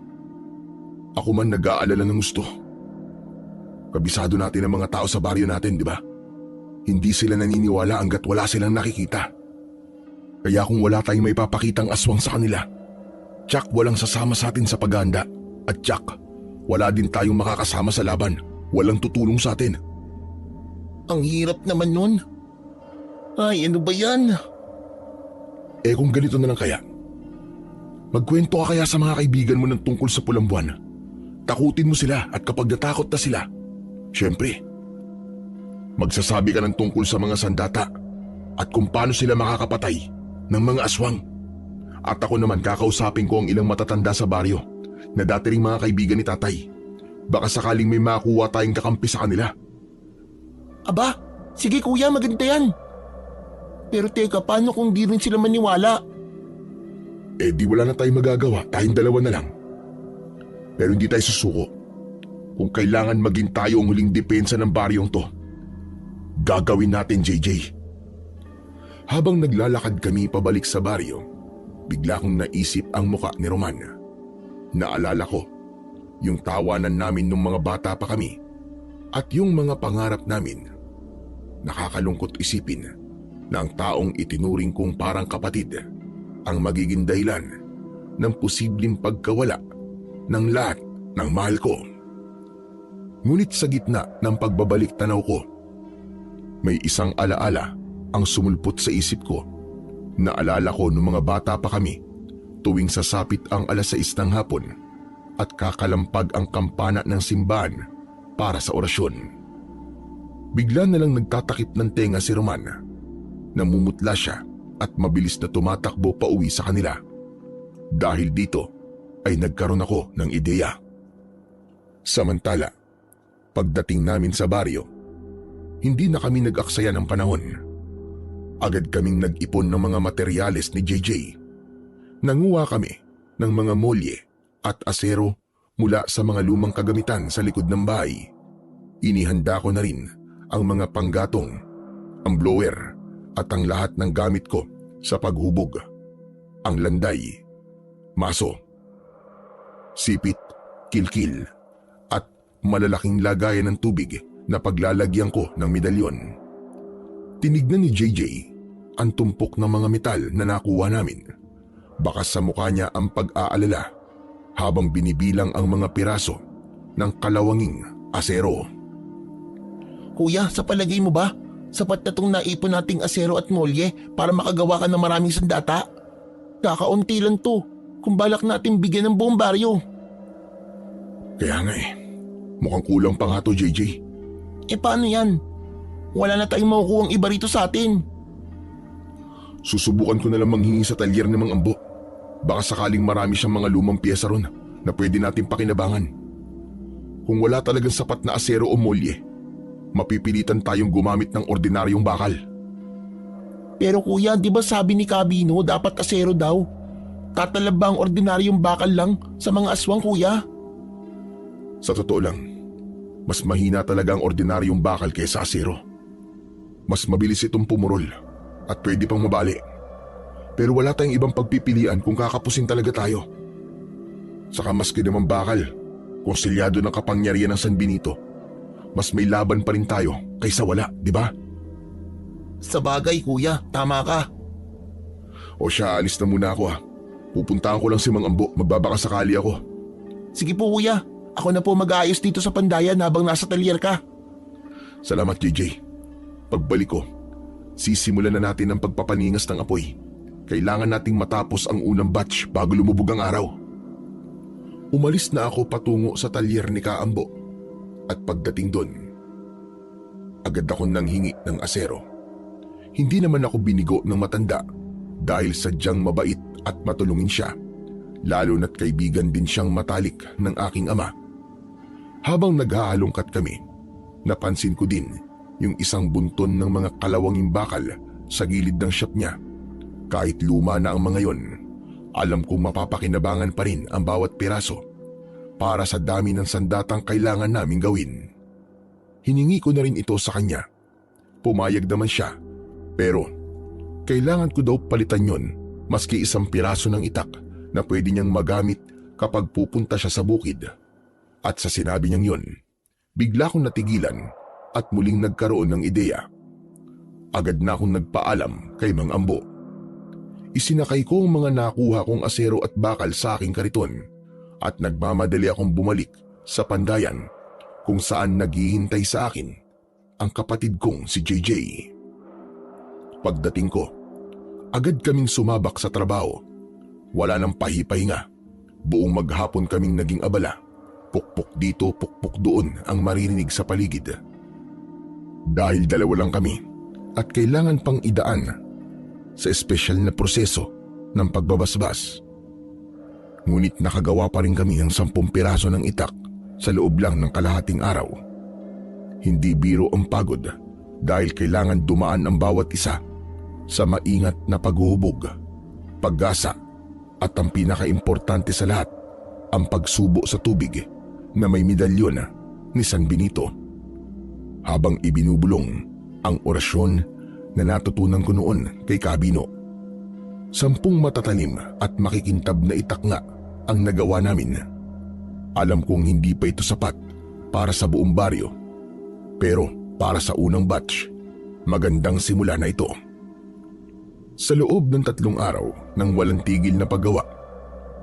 Ako man nag-aalala ng gusto. Kabisado natin ang mga tao sa baryo natin, di ba? Hindi sila naniniwala hanggat wala silang nakikita. Kaya kung wala tayong may papakitang aswang sa kanila, tsak walang sasama sa atin sa paghahanda. At tsak, wala din tayong makakasama sa laban. Walang tutulong sa atin. Ang hirap naman nun. Ay, ano ba yan? Eh kung ganito na lang kaya, magkwento ka kaya sa mga kaibigan mo ng tungkol sa pulang buwan. Takutin mo sila at kapag natakot na sila, syempre, magsasabi ka ng tungkol sa mga sandata at kung paano sila makakapatay ng mga aswang. At ako naman kakausapin ko ang ilang matatanda sa baryo na dati ring mga kaibigan ni tatay Baka sakaling may makuha tayong kakampi sa kanila. Aba, sige kuya, maganda yan. Pero teka, paano kung di rin sila maniwala? Eh di wala na tayong magagawa, tayong dalawa na lang. Pero hindi tayo susuko. Kung kailangan maging tayo ang huling depensa ng baryong to, gagawin natin, JJ. Habang naglalakad kami pabalik sa baryo, bigla kong naisip ang muka ni Roman. Naalala ko yung tawanan namin nung mga bata pa kami at yung mga pangarap namin. Nakakalungkot isipin na ang taong itinuring kong parang kapatid ang magiging dahilan ng posibleng pagkawala ng lahat ng mahal ko. Ngunit sa gitna ng pagbabalik tanaw ko, may isang alaala ang sumulpot sa isip ko. Naalala ko nung mga bata pa kami tuwing sasapit ang 6:00 ng hapon at kakalampag ang kampana ng simbahan para sa orasyon. Bigla na lang nagtatakip ng tenga si Roman. Namumutla siya at mabilis na tumatakbo pa uwi sa kanila. Dahil dito ay nagkaroon ako ng ideya. Samantala, pagdating namin sa baryo, hindi na kami nag-aksaya ng panahon. Agad kaming nag-ipon ng mga materyales ni JJ. Nanguha kami ng mga molye at asero mula sa mga lumang kagamitan sa likod ng bahay. Inihanda ko na rin ang mga panggatong, ang blower at ang lahat ng gamit ko sa paghubog. Ang landay, maso, sipit, kilkil at malalaking lagayan ng tubig na paglalagyan ko ng medalyon. Tinignan ni JJ ang tumpok ng mga metal na nakuha namin. Baka sa mukha niya ang pag-aalala habang binibilang ang mga piraso ng kalawanging asero. Kuya, sa palagay mo ba, sapat na itong naipon nating asero at molye para makagawa ka ng maraming sandata? Kakaunti lang to kung balak natin bigyan ng buong baryo. Kaya nga mukhang kulang pa nga to, JJ. Eh paano yan? Wala na tayong makukuhang iba rito sa atin. Susubukan ko na lang manghingi sa talyer ng mga ambo. Baka sakaling marami siyang mga lumang piyesa ron na pwede natin pakinabangan. Kung wala talagang sapat na asero o molye, mapipilitan tayong gumamit ng ordinaryong bakal. Pero kuya, di ba sabi ni Cabino dapat asero daw? Tatalab ba ang ordinaryong bakal lang sa mga aswang, kuya? Sa totoo lang, mas mahina talaga ang ordinaryong bakal kaysa asero. Mas mabilis itong pumurol at pwede pang mabali. Pero wala tayong ibang pagpipilian kung kakapusin talaga tayo. Saka maski naman bakal, konsilyado ng kapangyarihan ng San Benito, mas may laban pa rin tayo kaysa wala, di ba? Sa bagay, kuya, tama ka. O siya, alis na muna ako ha. Pupuntahan ko lang si Mang Ambo, magbabaka sakali ako. Sige po kuya, ako na po mag-aayos dito sa pandayan habang nasa talyer ka. Salamat, JJ. Pagbalik ko, sisimulan na natin ang pagpapaningas ng apoy. Kailangan nating matapos ang unang batch bago lumubog ang araw. Umalis na ako patungo sa talyer ni Kaambo at pagdating doon, agad ako nanghingi ng asero. Hindi naman ako binigo ng matanda dahil sadyang mabait at matulungin siya, lalo na't kaibigan din siyang matalik ng aking ama. Habang naghahalongkat kami, napansin ko din yung isang bunton ng mga kalawanging bakal sa gilid ng shop niya. Kahit luma na ang mga yon, alam kong mapapakinabangan pa rin ang bawat piraso para sa dami ng sandatang kailangan naming gawin. Hiningi ko na rin ito sa kanya. Pumayag naman siya, pero kailangan ko daw palitan yon maski isang piraso ng itak na pwede niyang magamit kapag pupunta siya sa bukid. At sa sinabi niyang yon, bigla kong natigilan at muling nagkaroon ng ideya. Agad na akong nagpaalam kay Mang Ambo. Isinakay ko ang mga nakuha kong asero at bakal sa aking kariton at nagmamadali akong bumalik sa pandayan kung saan naghihintay sa akin ang kapatid kong si JJ. Pagdating ko, agad kaming sumabak sa trabaho. Wala nang pahipahinga. Buong maghapon kaming naging abala. Pukpok dito, pukpok doon ang maririnig sa paligid. Dahil dalawa lang kami at kailangan pang idaan sa espesyal na proseso ng pagbabasbas. Ngunit nakagawa pa rin kami ng 10 piraso ng itak sa loob lang ng kalahating araw. Hindi biro ang pagod dahil kailangan dumaan ang bawat isa sa maingat na paghuhubog, paggasa at ang pinakaimportante sa lahat, ang pagsubo sa tubig na may medalyon ni San Benito. Habang ibinubulong ang orasyon na natutunan ko noon kay Cabino, 10 matatalim at makikintab na itak nga ang nagawa namin. Alam kong hindi pa ito sapat para sa buong baryo, pero para sa unang batch, magandang simula na ito. Sa loob ng 3 araw ng walang tigil na paggawa,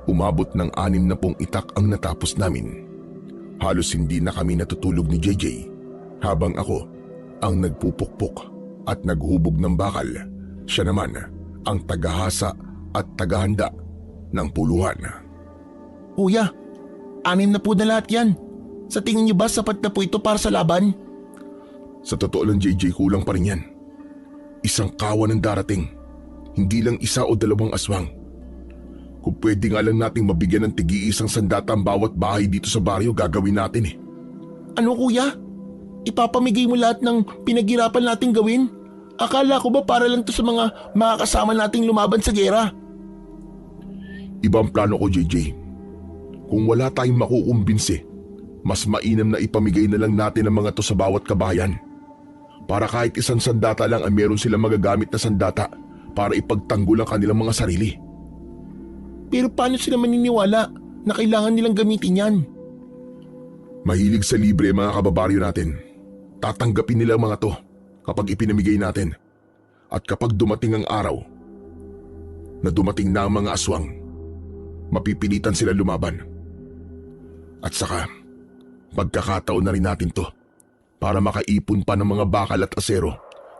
umabot ng 60 itak ang natapos namin. Halos hindi na kami natutulog ni JJ habang ako ang nagpupukpok at naghubog ng bakal. Siya naman ang tagahasa at tagahanda ng puluhan. Kuya, 6 na po na lahat yan. Sa tingin niyo ba sapat na po ito para sa laban? Sa totoo lang JJ, kulang pa rin yan. Isang kawan ang darating. Hindi lang 1 o 2 aswang. Kung pwede nga lang nating mabigyan ng tig-iisang sandata ang bawat bahay dito sa baryo, gagawin natin eh. Ano kuya? Ipapamigay mo lahat ng pinaghirapan nating gawin? Akala ko ba para lang to sa mga makakasama nating lumaban sa gera? Ibang plano ko JJ. Kung wala tayong makukumbinsi, mas mainam na ipamigay na lang natin ang mga to sa bawat kabayan. Para kahit isang sandata lang ay meron silang magagamit na sandata para ipagtanggol ang kanilang mga sarili. Pero paano sila maniniwala na kailangan nilang gamitin yan? Mahilig sa libre ang mga kababaryo natin. Tatanggapin nila ang mga to kapag ipinamigay natin. At kapag dumating ang araw na dumating na ang mga aswang, mapipilitan sila lumaban. At saka, pagkakataon na rin natin to para makaipon pa ng mga bakal at asero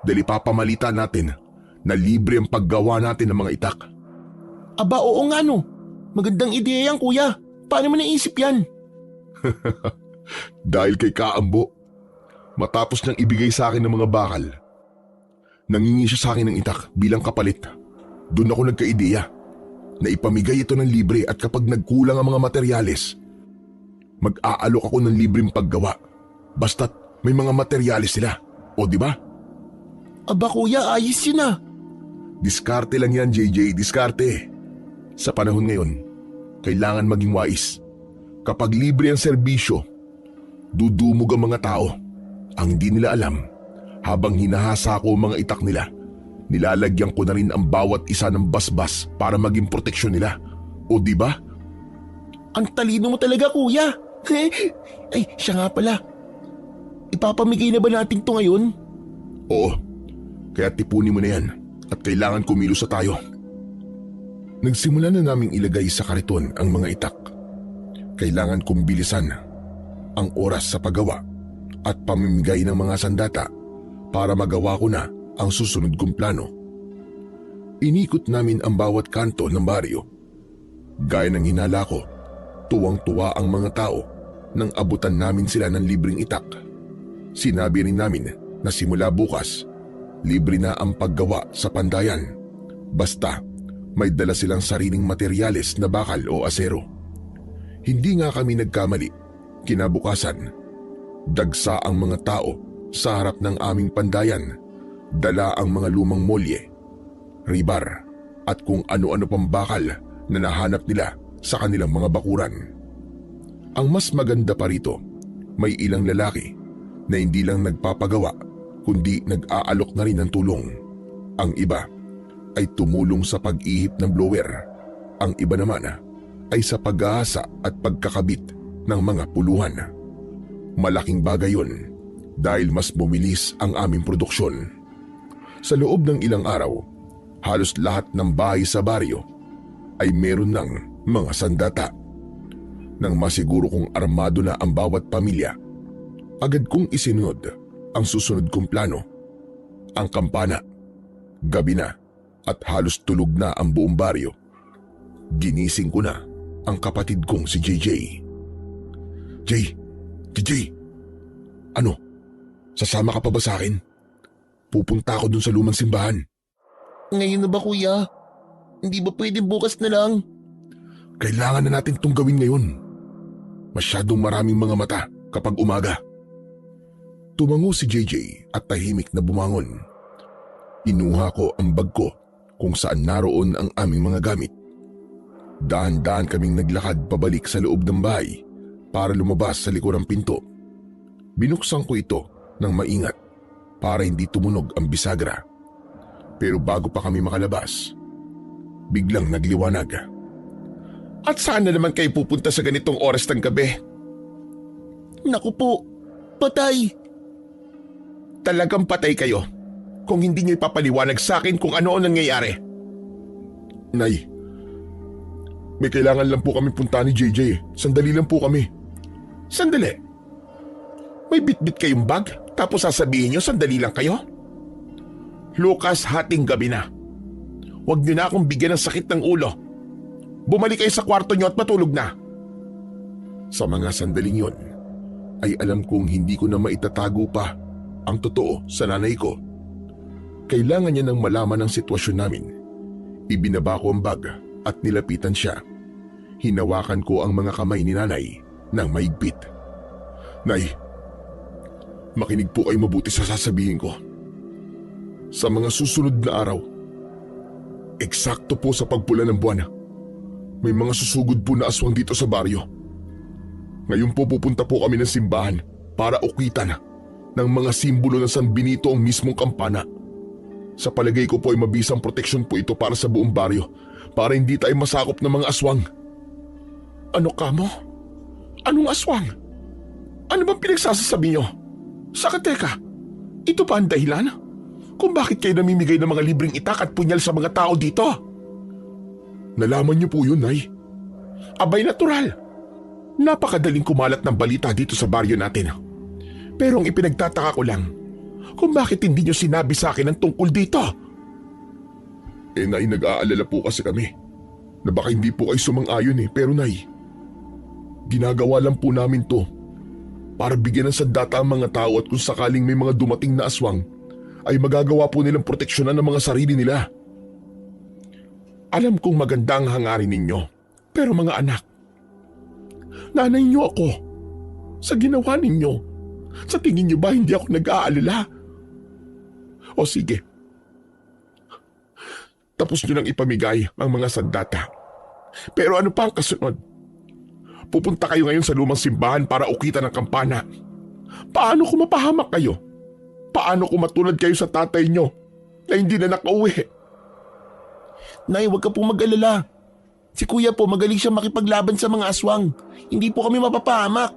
dahil ipapamalita natin na libre ang paggawa natin ng mga itak. Aba oo nga no. Magandang ideya yan kuya. Paano mo naisip yan? Dahil kay Kaambo, matapos niyang ibigay sa akin ng mga bakal, nangingi siya sa akin ng itak bilang kapalit. Doon ako nagka-ideya na ipamigay ito ng libre at kapag nagkulang ang mga materyales, mag-aalok ako ng libreng paggawa. Basta't may mga materyales sila. O di ba? Aba kuya, ayos yun ah. Diskarte lang yan JJ, diskarte. Sa panahon ngayon, kailangan maging wais. Kapag libre ang serbisyo, dudumog ang mga tao. Ang hindi nila alam, habang hinahasa ko ang mga itak nila, nilalagyan ko na rin ang bawat isa ng basbas para maging proteksyon nila. O di ba? Ang talino mo talaga kuya. Ay, siya nga pala. Ipapamigay na ba natin to ngayon? Oo, kaya tipunin mo na yan at kailangan kumilos na tayo. Nagsimula na naming ilagay sa kariton ang mga itak. Kailangan kong bilisan ang oras sa paggawa at pamimigay ng mga sandata para magawa ko na ang susunod kong plano. Inikot namin ang bawat kanto ng baryo. Gaya ng hinala ko, tuwang-tuwa ang mga tao nang abutan namin sila ng libreng itak. Sinabi rin namin na simula bukas, libre na ang paggawa sa pandayan. Basta may dala silang sariling materyales na bakal o asero. Hindi nga kami nagkamali. Kinabukasan, dagsa ang mga tao sa harap ng aming pandayan. Dala ang mga lumang molye, ribar at kung ano-ano pang bakal na nahanap nila sa kanilang mga bakuran. Ang mas maganda pa rito, may ilang lalaki na hindi lang nagpapagawa kundi nag-aalok na rin ng tulong. Ang iba ay tumulong sa pag-ihip ng blower. Ang iba naman ay sa pag-aasa at pagkakabit ng mga puluhan. Malaking bagay yun dahil mas bumilis ang aming produksyon. Sa loob ng ilang araw, halos lahat ng bahay sa baryo ay meron ng mga sandata. Nang masiguro kong armado na ang bawat pamilya, agad kong isinunod ang susunod kong plano. Ang kampana, gabi na at halos tulog na ang buong baryo. Ginising ko na ang kapatid kong si JJ. JJ, ano? Sasama ka pa ba sa akin? Pupunta ako dun sa lumang simbahan. Ngayon na ba kuya? Hindi ba pwede bukas na lang? Kailangan na natin itong gawin ngayon. Masyadong maraming mga mata kapag umaga. Tumango si JJ at tahimik na bumangon. Inuha ko ang bag ko kung saan naroon ang aming mga gamit. Dahan-dahan kaming naglakad pabalik sa loob ng bahay para lumabas sa likurang pinto. Binuksan ko ito ng maingat para hindi tumunog ang bisagra. Pero bago pa kami makalabas, biglang nagliwanag. At saan na naman kayo pupunta sa ganitong oras ng gabi? Naku po, patay. Talagang patay kayo kung hindi niyo ipapaliwanag sa akin kung ano ang nangyayari. Nay, may kailangan lang po kami punta ni JJ. Sandali lang po kami. Sandali. May bitbit kayong bag tapos sasabihin niyo sandali lang kayo? Lucas, hating gabi na. Huwag niyo na akong bigyan ng sakit ng ulo. Bumalik kayo sa kwarto niyo at matulog na. Sa mga sandaling yon, ay alam kong hindi ko na maitatago pa ang totoo sa nanay ko. Kailangan niya nang malaman ang sitwasyon namin. Ibinaba ko ang bag at nilapitan siya. Hinawakan ko ang mga kamay ni nanay ng maigpit. Nay, makinig po kayo mabuti sa sasabihin ko. Sa mga susunod na araw, eksakto po sa pagpula ng buwan, may mga susugod po na aswang dito sa baryo. Ngayon po pupunta po kami ng simbahan para ukitan ng mga simbolo ng San Benito ang mismong kampana. Sa palagay ko po ay mabisang proteksyon po ito para sa buong baryo para hindi tayo masakop ng mga aswang. Ano ka mo? Anong aswang? Ano bang pinagsasasabi niyo? Saka teka, ito pa ang dahilan kung bakit kayo namimigay ng mga libreng itak at punyal sa mga tao dito? Nalaman niyo po yun, Nay. Abay, natural. Napakadaling kumalat ng balita dito sa baryo natin. Pero ang ipinagtataka ko lang, kung bakit hindi niyo sinabi sa akin ang tungkol dito? Nay, nag-aalala po kasi kami na baka hindi po kayo sumang-ayon Pero Nay, ginagawa lang po namin to para bigyan ng sandata ang mga tao at kung sakaling may mga dumating na aswang, ay magagawa po nilang proteksyonan ng mga sarili nila. Alam kong maganda ang hangarin ninyo, pero mga anak, nanay niyo ako. Sa ginawa ninyo, sa tingin niyo ba hindi ako nag-aalala? O sige, tapos niyo nang ipamigay ang mga sandata. Pero ano pa ang kasunod? Pupunta kayo ngayon sa lumang simbahan para ukitan ang kampana. Paano kung mapahamak kayo? Paano kung matulad kayo sa tatay niyo na hindi na nakauwi? Nay, huwag ka pong mag-alala. Si kuya po magaling siya makipaglaban sa mga aswang. Hindi po kami mapapahamak.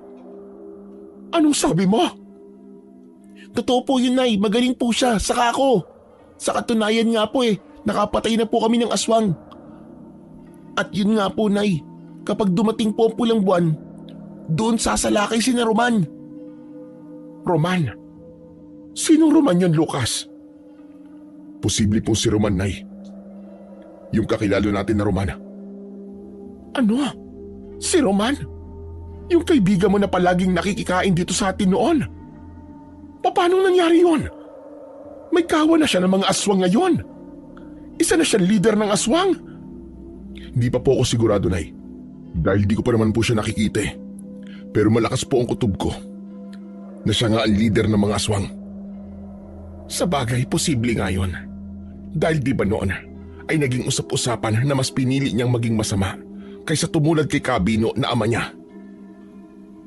Anong sabi mo? Totoo po yun, Nay. Magaling po siya. Saka ako. Sa katunayan nga po nakapatay na po kami ng aswang. At yun nga po, Nay. Kapag dumating po ang pulang buwan, doon sasalakay si na Roman. Roman? Sinong Roman yun, Lucas? Posible po si Roman, Nay. Yung kakilalo natin na Roman. Ano? Si Roman? Yung kaibigan mo na palaging nakikikain dito sa atin noon? Paano nangyari yun? May kawa na siya ng mga aswang ngayon. Isa na siyang leader ng aswang. Hindi pa po ako sigurado, Nay. Dahil di ko pa naman po siya nakikita Pero malakas po ang kutob ko na siya nga ang leader ng mga aswang. Sa bagay, posible nga yun. Dahil di ba noon ay naging usap-usapan na mas pinili niyang maging masama kaysa tumulad kay Cabino na ama niya.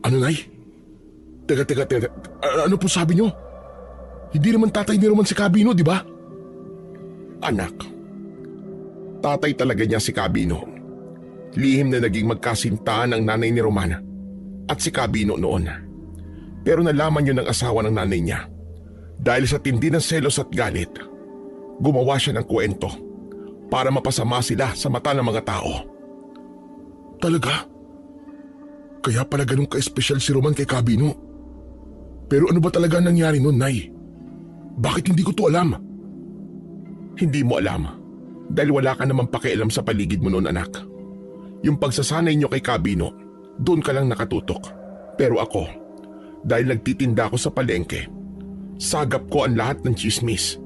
Ano, Nay? Teka. Ano po sabi niyo? Hindi naman tatay ni Roman si Cabino, di ba? Anak, tatay talaga niya si Cabino. Lihim na naging magkasintahan ang nanay ni Roman at si Cabino noon. Pero nalaman yun ng asawa ng nanay niya. Dahil sa tindi ng selos at galit, gumawa siya ng kwento para mapasama sila sa mata ng mga tao. Talaga? Kaya pala ganun ka-espesyal si Roman kay Cabino. Pero ano ba talaga nangyari nun, Nay? Bakit hindi ko to alam? Hindi mo alam dahil wala ka namang pakialam sa paligid mo noon, anak. Yung pagsasanay niyo kay Cabino, doon ka lang nakatutok. Pero ako, dahil nagtitinda ako sa palengke, sagap ko ang lahat ng chismis.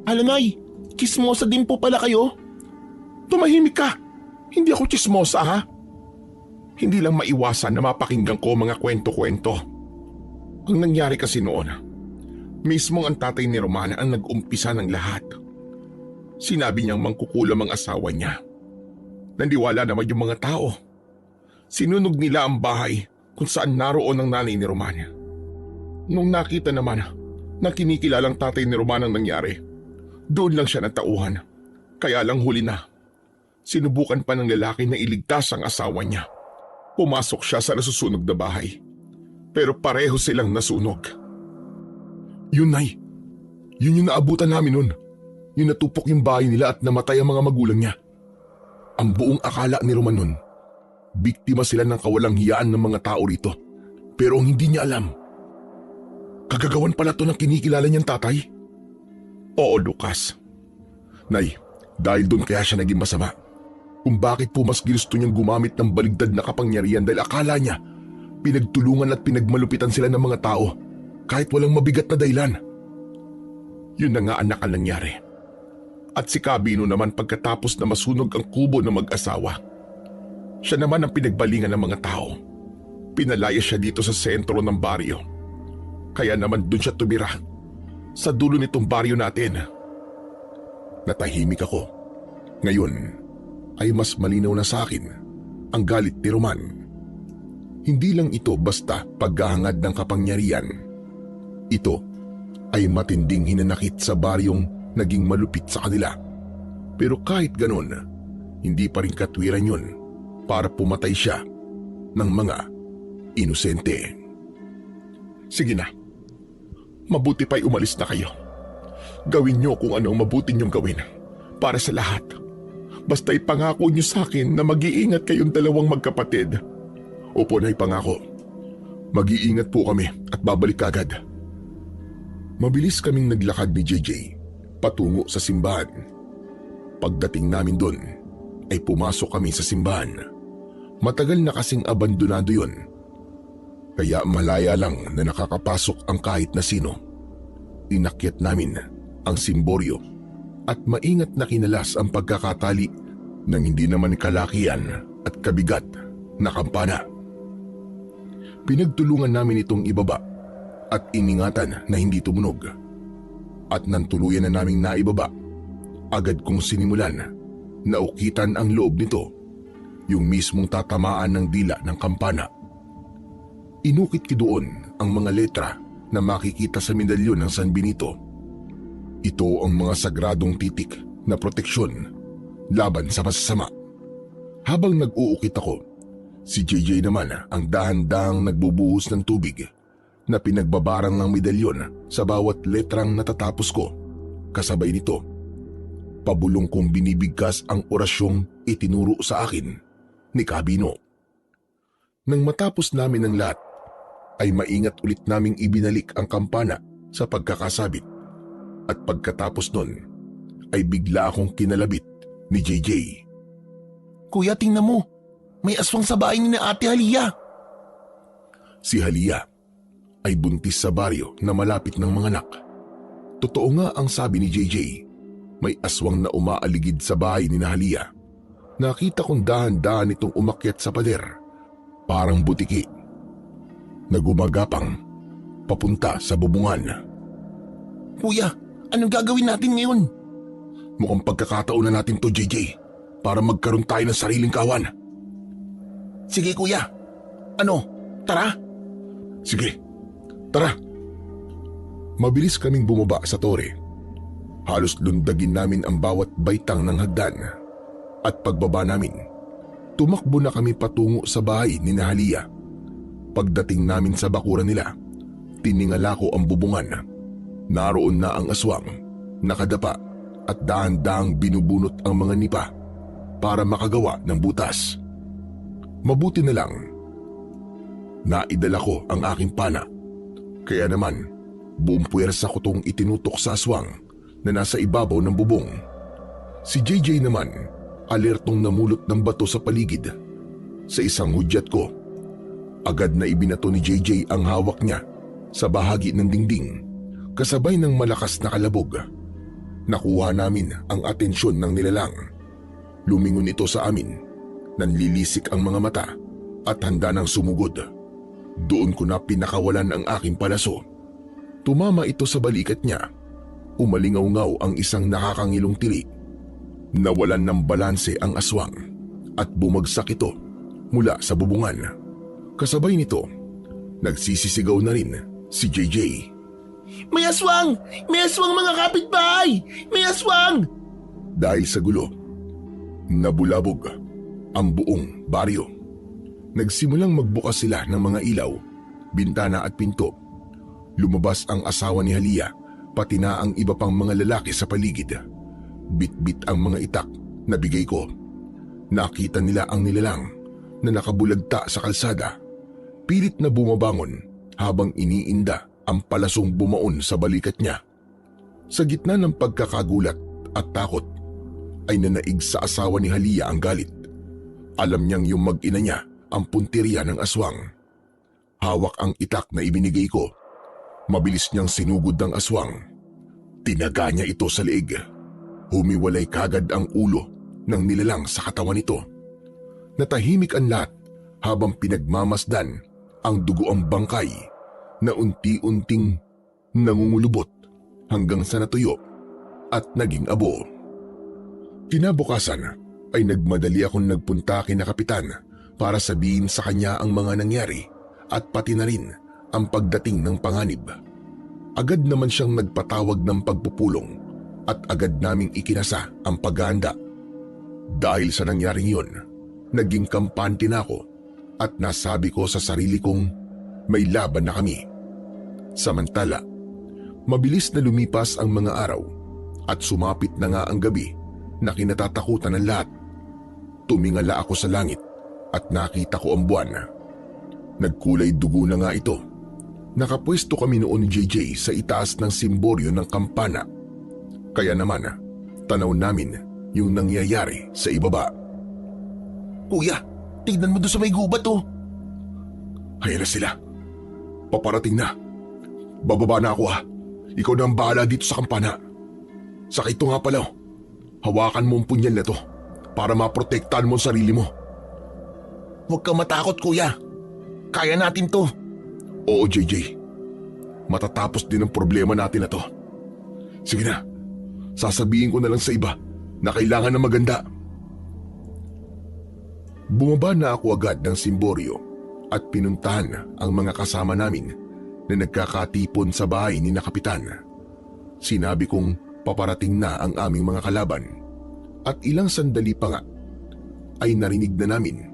Alanay, chismosa din po pala kayo? Tumahimik ka. Hindi ako chismosa, ha? Hindi lang maiwasan na mapakinggan ko mga kwento-kwento. Ang nangyari kasi noon, mismong ang tatay ni Romana ang nag-umpisa ng lahat. Sinabi niyang mangkukulam ang asawa niya. Nandiwala naman yung mga tao. Sinunog nila ang bahay kung saan naroon ang nanay ni Romana. Nung nakita naman na kinikilalang tatay ni Romana ang nangyari, doon lang siya natauhan. Kaya lang huli na. Sinubukan pa ng lalaki na iligtas ang asawa niya. Pumasok siya sa nasusunog na bahay. Pero pareho silang nasunog. Yun, Nay. Yun yung naabutan namin nun. Yung natupok yung bahay nila at namatay ang mga magulang niya. Ang buong akala ni Roman nun, biktima sila ng kawalang hiyaan ng mga tao rito. Pero ang hindi niya alam, kagagawan pala to ng kinikilala niyang tatay. Oo, Lucas. Nay, dahil doon kaya siya naging masama. Kung bakit po mas ginusto niyang gumamit ng baligtad na kapangyarihan dahil akala niya pinagtulungan at pinagmalupitan sila ng mga tao kahit walang mabigat na dahilan. Yun na nga anak ang nangyari. At si Cabino naman pagkatapos na masunog ang kubo ng mag-asawa. Siya naman ang pinagbalingan ng mga tao. Pinalaya siya dito sa sentro ng baryo. Kaya naman doon siya tumira. Sa dulo nitong baryo natin. Natahimik ako. Ngayon ay mas malinaw na sa akin ang galit ni Roman. Hindi lang ito basta paghahangad ng kapangyarihan. Ito ay matinding hinanakit sa baryong naging malupit sa kanila. Pero kahit ganon, hindi pa rin katwiran yun para pumatay siya ng mga inosente. Sige na, mabuti pa'y umalis na kayo. Gawin niyo kung ano ang mabuti niyong gawin para sa lahat. Basta ipangako niyo sa akin na mag-iingat kayong dalawang magkapatid. Opo, na ipangako. Mag-iingat po kami at babalik agad. Mabilis kaming naglakad ni JJ patungo sa simbahan. Pagdating namin doon, ay pumasok kami sa simbahan. Matagal na kasing abandonado yun. Kaya malaya lang na nakakapasok ang kahit na sino. Inakyat namin ang simboryo at maingat na kinalas ang pagkakatali ng hindi naman kalakihan at kabigat na kampana. Pinagtulungan namin itong ibaba at iningatan na hindi tumunog. At nang tuluyan na naming naibaba, agad kong sinimulan na ukitan ang loob nito, yung mismong tatamaan ng dila ng kampana. Inukit ko doon ang mga letra na makikita sa medalyon ng San Benito. Ito ang mga sagradong titik na proteksyon laban sa masasama. Habang nag-uukit ako, si JJ naman ang dahan-dahang nagbubuhos ng tubig na pinagbabarang ng medalyon sa bawat letrang natatapos ko. Kasabay nito, pabulong kong binibigkas ang orasyong itinuro sa akin ni Cabino. Nang matapos namin ang lahat, ay maingat ulit naming ibinalik ang kampana sa pagkakasabit. At pagkatapos nun, ay bigla akong kinalabit ni JJ. Kuya, tingnan mo. May aswang sa bahay ni na Ate Halia. Si Halia ay buntis sa baryo na malapit ng mga anak. Totoo nga ang sabi ni JJ. May aswang na umaaligid sa bahay ni Halia. Nakita kong dahan-dahan itong umakyat sa pader. Parang butiki. Nagumagapang papunta sa bubungan. Kuya, anong gagawin natin ngayon? Mukhang pagkakataon na natin to, JJ, para magkaroon tayo ng sariling kawan. Sige kuya. Ano, tara? Sige. Tara! Mabilis kaming bumaba sa tore. Halos lundagin namin ang bawat baitang ng hagdan. At pagbaba namin, tumakbo na kami patungo sa bahay ni Halia. Pagdating namin sa bakuran nila, tiningala ko ang bubungan. Naroon na ang aswang, nakadapa at dahan-dahang binubunot ang mga nipa para makagawa ng butas. Mabuti na lang, naidala ko ang aking pana. Kaya naman, buong puwersa ko tong itinutok sa aswang na nasa ibabaw ng bubong. Si JJ naman, alertong namulot ng bato sa paligid. Sa isang hudyat ko, agad na ibinato ni JJ ang hawak niya sa bahagi ng dingding, kasabay ng malakas na kalabog. Nakuha namin ang atensyon ng nilalang. Lumingon ito sa amin, nanlilisik ang mga mata at handa ng sumugod. Doon ko na pinakawalan ang aking palaso. Tumama ito sa balikat niya. Umalingaw-ngaw ang isang nakakangilong tili. Nawalan ng balanse ang aswang at bumagsak ito mula sa bubungan. Kasabay nito, nagsisisigaw na rin si JJ. May aswang! May aswang mga kapitbahay! May aswang! Dahil sa gulo, nabulabog ang buong baryo. Nagsimulang magbukas sila ng mga ilaw, bintana at pinto. Lumabas ang asawa ni Halia, pati na ang iba pang mga lalaki sa paligid. Bit-bit ang mga itak na bigay ko. Nakita nila ang nilalang na nakabulagta sa kalsada. Pilit na bumabangon habang iniinda ang palasong bumaon sa balikat niya. Sa gitna ng pagkakagulat at takot, ay nanaig sa asawa ni Halia ang galit. Alam niyang yung mag-ina niya ang punteriya ng aswang. Hawak ang itak na ibinigay ko. Mabilis niyang sinugod ang aswang. Tinaga niya ito sa leeg. Humiwalay kagad ang ulo ng nilalang sa katawan nito. Natahimik ang lahat habang pinagmamasdan ang dugoang bangkay na unti-unting nangungulubot hanggang sa natuyo at naging abo. Kinabukasan ay nagmadali akong nagpunta kina Kapitan para sabihin sa kanya ang mga nangyari at pati na rin ang pagdating ng panganib. Agad naman siyang nagpatawag ng pagpupulong at agad naming ikinasa ang paghahanda. Dahil sa nangyaring yun, naging kampante na ako at nasabi ko sa sarili kong may laban na kami. Samantala, mabilis na lumipas ang mga araw at sumapit na nga ang gabi na kinatatakutan ng lahat. Tumingala ako sa langit at nakita ko ang buwan. Nagkulay dugo na nga ito. Nakapwesto kami noon ni JJ sa itaas ng simboryo ng kampana. Kaya naman, tanaw namin yung nangyayari sa ibaba. Kuya, tignan mo doon sa may gubat oh. Hayaan na sila. Paparating na. Bababa na ako ha. Ikaw na ang bahala dito sa kampana. Saka ito nga pala oh. Hawakan mo ang punyal na to para maprotektahan mo ang sarili mo. Huwag kang matakot kuya. Kaya natin to. Oo JJ. Matatapos din ang problema natin na to. Sige na. Sasabihin ko na lang sa iba na kailangan na maganda. Bumaba na ako agad ng simboryo at pinuntahan ang mga kasama namin na nagkakatipon sa bahay ni na Kapitan. Sinabi kong paparating na ang aming mga kalaban at ilang sandali pa nga ay narinig na namin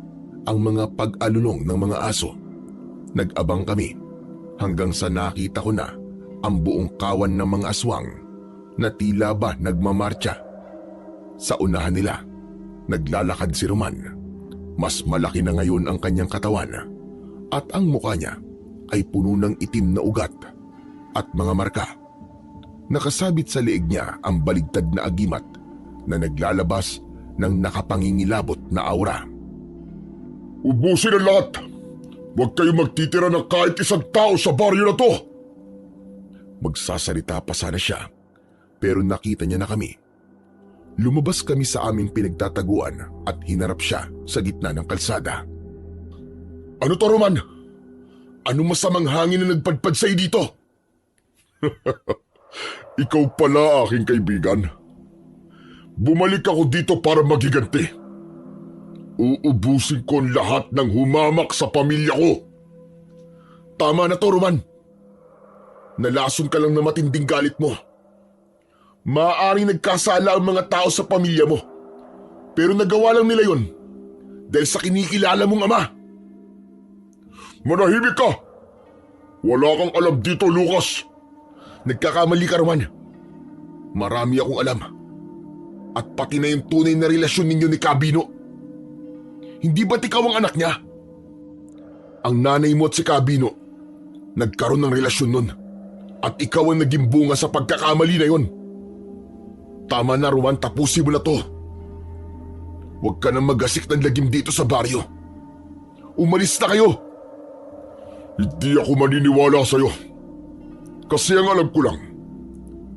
ang mga pag-alulong ng mga aso. Nag-abang kami hanggang sa nakita ko na ang buong kawan ng mga aswang na tila ba nagmamarcha. Sa unahan nila, naglalakad si Roman. Mas malaki na ngayon ang kanyang katawan at ang mukha niya ay puno ng itim na ugat at mga marka. Nakasabit sa leeg niya ang baligtad na agimat na naglalabas ng nakapangingilabot na aura. Ubusin ang lahat! Huwag kayong magtitira ng kahit isang tao sa baryo na to! Magsasalita pa sana siya, pero nakita niya na kami. Lumabas kami sa aming pinagtataguan at hinarap siya sa gitna ng kalsada. Ano to, Roman? Anong masamang hangin na nagpadpad sa'yo dito? Ikaw pala aking kaibigan. Bumalik ako dito para magiganti. Uubusin ko ang lahat ng humamak sa pamilya ko. Tama na to, Roman. Nalason ka lang na matinding galit mo. Maaaring nagkasala ang mga tao sa pamilya mo. Pero nagawa lang nila yon dahil sa kinikilala mong ama. Manahimik ka! Wala kang alam dito, Lucas. Nagkakamali ka, Roman. Marami akong alam. At pati na yung tunay na relasyon ninyo ni Cabino. Hindi ba't ikaw ang anak niya? Ang nanay mo at si Cabino, nagkaroon ng relasyon nun. At ikaw ang naging bunga sa pagkakamali na yon. Tama na, Roman, tapusin mo na to. Huwag ka nang magasik ng lagim dito sa baryo. Umalis na kayo. Hindi ako maniniwala sa'yo. Kasi ang alam ko lang,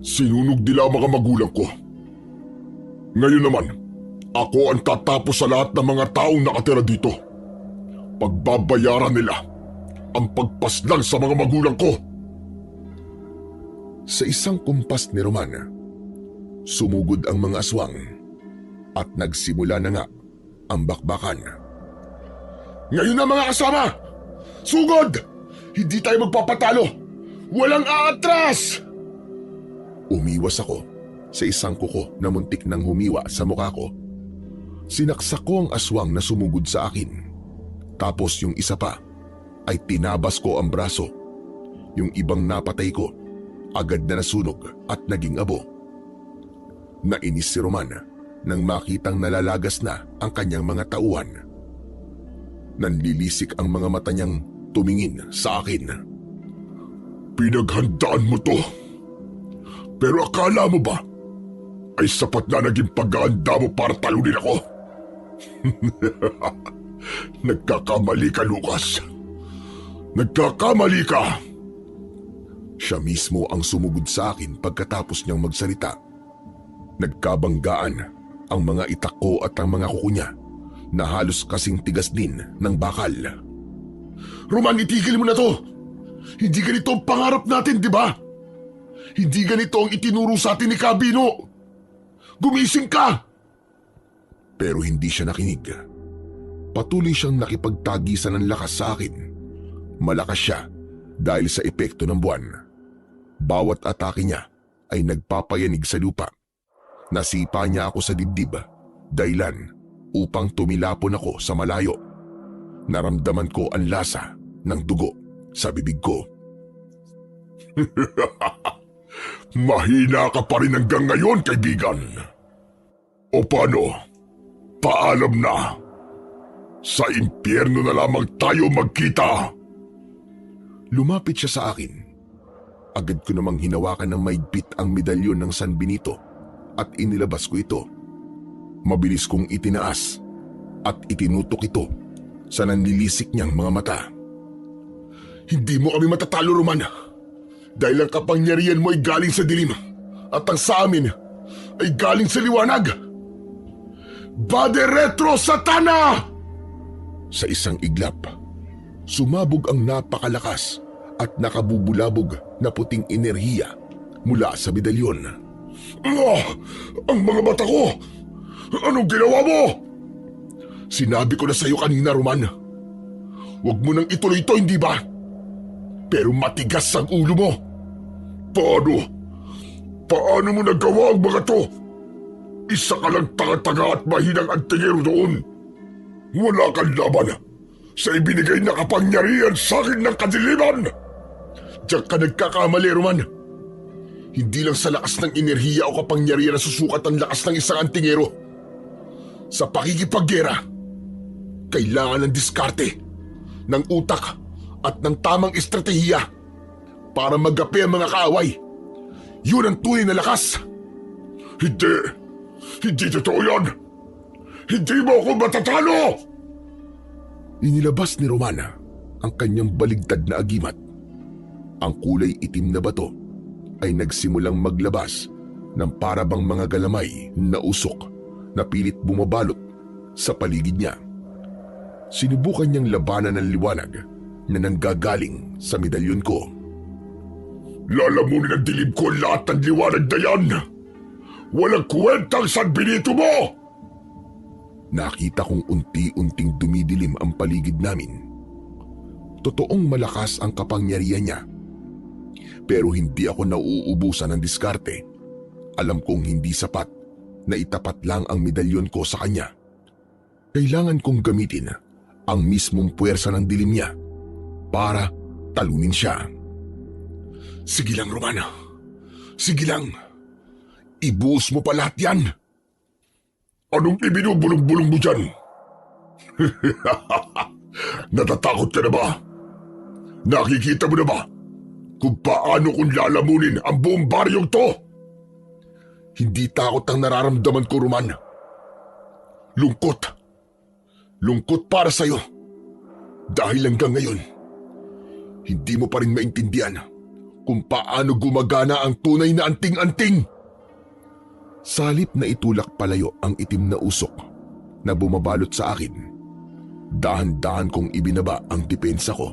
sinunog nila ang mga magulang ko. Ngayon naman, ako ang tatapos sa lahat ng mga taong nakatira dito. Pagbabayaran nila ang pagpaslang sa mga magulang ko. Sa isang kumpas ni Roman, sumugod ang mga aswang at nagsimula na nga ang bakbakan. Ngayon na mga kasama! Sugod! Hindi tayo magpapatalo! Walang aatras! Umiwas ako sa isang kuko na muntik nang humiwa sa mukha ko. Sinaksak ko ang aswang na sumugod sa akin. Tapos yung isa pa ay tinabas ko ang braso. Yung ibang napatay ko agad na nasunog at naging abo. Nainis si Roman nang makitang nalalagas na ang kanyang mga tauhan. Nanlilisik ang mga mata niyang tumingin sa akin. Pinaghandaan mo to. Pero akala mo ba ay sapat na naging paghahanda mo para talunin ako? Nagkakamali ka, Lucas. Nagkakamali ka. Siya mismo ang sumugod sa akin pagkatapos niyang magsalita. Nagkabanggaan ang mga itak ko at ang mga kuko niya na halos kasing tigas din ng bakal. Roman, itigil mo na to. Hindi ganito ang pangarap natin, di ba? Hindi ganito ang itinuro sa atin ni Cabino. Gumising ka! Pero hindi siya nakinig. Patuloy siyang nakipagtagisan ng lakas sa akin. Malakas siya dahil sa epekto ng buwan. Bawat atake niya ay nagpapayanig sa lupa. Nasipa niya ako sa dibdib, dahilan upang tumilapon ako sa malayo. Naramdaman ko ang lasa ng dugo sa bibig ko. Mahina ka pa rin hanggang ngayon, kaibigan. O paano? Paalam na. Sa impyerno na lamang tayo magkita. Lumapit siya sa akin. Agad ko namang hinawakan ng maigpit ang medalyon ng San Benito at inilabas ko ito. Mabilis kong itinaas at itinutok ito sa nanlilisik niyang mga mata. Hindi mo kami matatalo, Roman. Dahil ang kapangyarihan mo ay galing sa dilim at ang sa amin ay galing sa liwanag. Bade retro, Satana! Sa isang iglap, sumabog ang napakalakas at nakabubulabog na puting enerhiya mula sa medalyon. Ang mga mata ko! Anong ginawa mo? Sinabi ko na sa iyo kanina, Roman. Huwag mo nang ituloy ito, hindi ba? Pero matigas ang ulo mo. Paano? Paano mo nagawa ang mga to? Isa ka lang tanga-tanga at mahinang antingero doon. Wala kang laban sa ibinigay na kapangyarihan sa akin ng kadiliman. Diyan ka nagkakamali, Roman. Hindi lang sa lakas ng enerhiya o kapangyarihan na susukat ang lakas ng isang antingero. Sa pakikipaggera, kailangan ng diskarte, ng utak at ng tamang estratehiya para magapi ang mga kaaway. Yun ang tunay na lakas. Hindi totoo yan. Hindi mo ako matatalo! Inilabas ni Romana ang kanyang baligtad na agimat. Ang kulay itim na bato ay nagsimulang maglabas ng parabang mga galamay na usok na pilit bumabalot sa paligid niya. Sinubukan niyang labanan ng liwanag na nanggagaling sa medalyon ko. Lalamunin ang dilim ko lahat ng liwanag na yan! Walang kwentang San Benito mo! Nakita kong unti-unting dumidilim ang paligid namin. Totoong malakas ang kapangyarihan niya. Pero hindi ako nauubusan ng diskarte. Alam kong hindi sapat na itapat lang ang medalyon ko sa kanya. Kailangan kong gamitin ang mismong puwersa ng dilim niya para talunin siya. Sige lang, Romana. Sige lang. Ibuhos mo pa lahat yan. Anong ibinubulong-bulong mo dyan? Natatakot ka na ba? Nakikita mo na ba kung paano kung lalamunin ang buong baryong to? Hindi takot ang nararamdaman ko, Roman. Lungkot. Lungkot para sa'yo. Dahil hanggang ngayon, hindi mo pa rin maintindihan kung paano gumagana ang tunay na anting-anting. Sa halip na itulak palayo ang itim na usok na bumabalot sa akin, Dahan-dahan kong ibinaba ang depensa ko.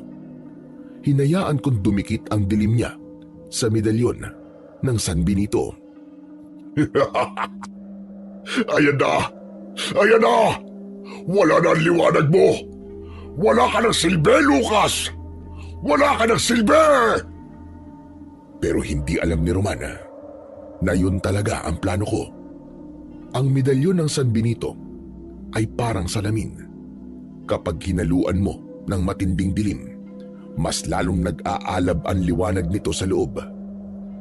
Hinayaan kong dumikit ang dilim niya sa medalyon ng San Benito. Ayan na! Ayan na! Wala na ang liwanag mo! Wala ka ng silbi, Lucas! Wala ka ng silbi! Pero hindi alam ni Roman na yun talaga ang plano ko. Ang medalyon ng San Benito ay parang salamin. Kapag hinaluan mo ng matinding dilim, mas lalong nag-aalab ang liwanag nito sa loob.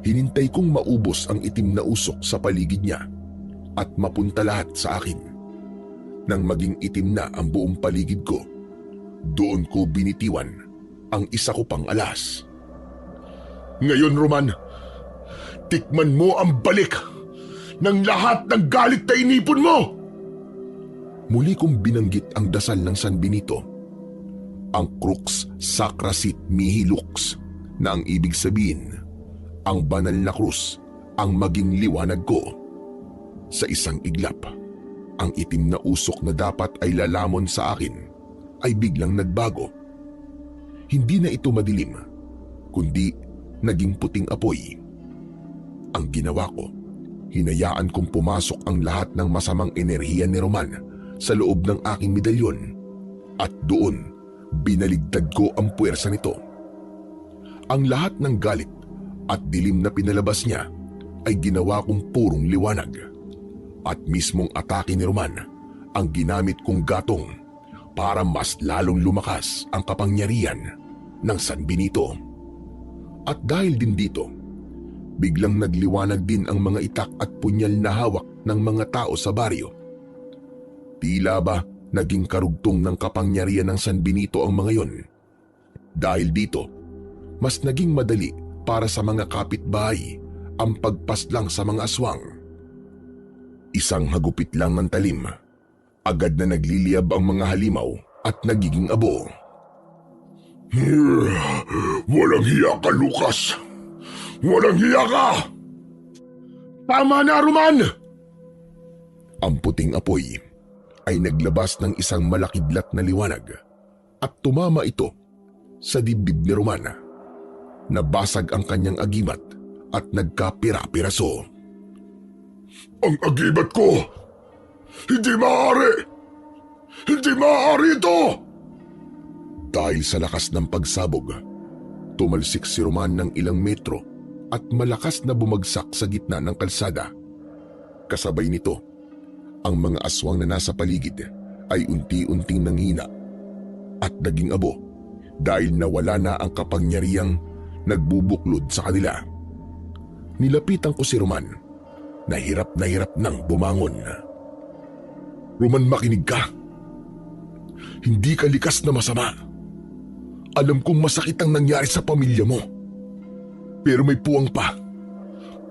Hinintay kong maubos ang itim na usok sa paligid niya at mapunta lahat sa akin. Nang maging itim na ang buong paligid ko, doon ko binitiwan ang isa ko pang alas. Ngayon, Roman, tikman mo ang balik ng lahat ng galit na inipon mo! Muli kong binanggit ang dasal ng San Benito, ang crux sacra sit mihi lux, na ang ibig sabihin, ang banal na krus ang maging liwanag ko. Sa isang iglap, ang itim na usok na dapat ay lalamon sa akin ay biglang nagbago. Hindi na ito madilim, kundi naging puting apoy. Ang ginawa ko, hinayaan kong pumasok ang lahat ng masamang enerhiya ni Roman sa loob ng aking medalyon at doon binaligtad ko ang puwersa nito. Ang lahat ng galit at dilim na pinalabas niya ay ginawa kong purong liwanag at mismong atake ni Roman ang ginamit kong gatong para mas lalong lumakas ang kapangyarihan ng San Benito. At dahil din dito, biglang nagliwanag din ang mga itak at punyal na hawak ng mga tao sa baryo. Tila ba naging karugtong ng kapangyarihan ng San Benito ang mga yon. Dahil dito, mas naging madali para sa mga kapitbahay ang pagpaslang sa mga aswang. Isang hagupit lang ng talim, agad na nagliliyab ang mga halimaw at nagiging abo. Walang hiya ka, Lucas! Walang hiya ka! Tama na, Roman! Ang puting apoy ay naglabas ng isang malakidlat na liwanag at tumama ito sa dibdib ni Roman. Nabasag ang kanyang agimat at nagkapira-piraso. Ang agimat ko! Hindi maaari! Hindi maaari ito! Dahil sa lakas ng pagsabog, tumalsik si Roman ng ilang metro at malakas na bumagsak sa gitna ng kalsada. Kasabay nito, ang mga aswang na nasa paligid ay unti-unting nanghina at naging abo dahil nawala na ang kapangyarihang nagbubuklod sa kanila. Nilapitan ko si Roman na hirap nang bumangon. Roman, makinig ka. Hindi ka likas na masama. Alam kong masakit ang nangyari sa pamilya mo. Pero may puwang pa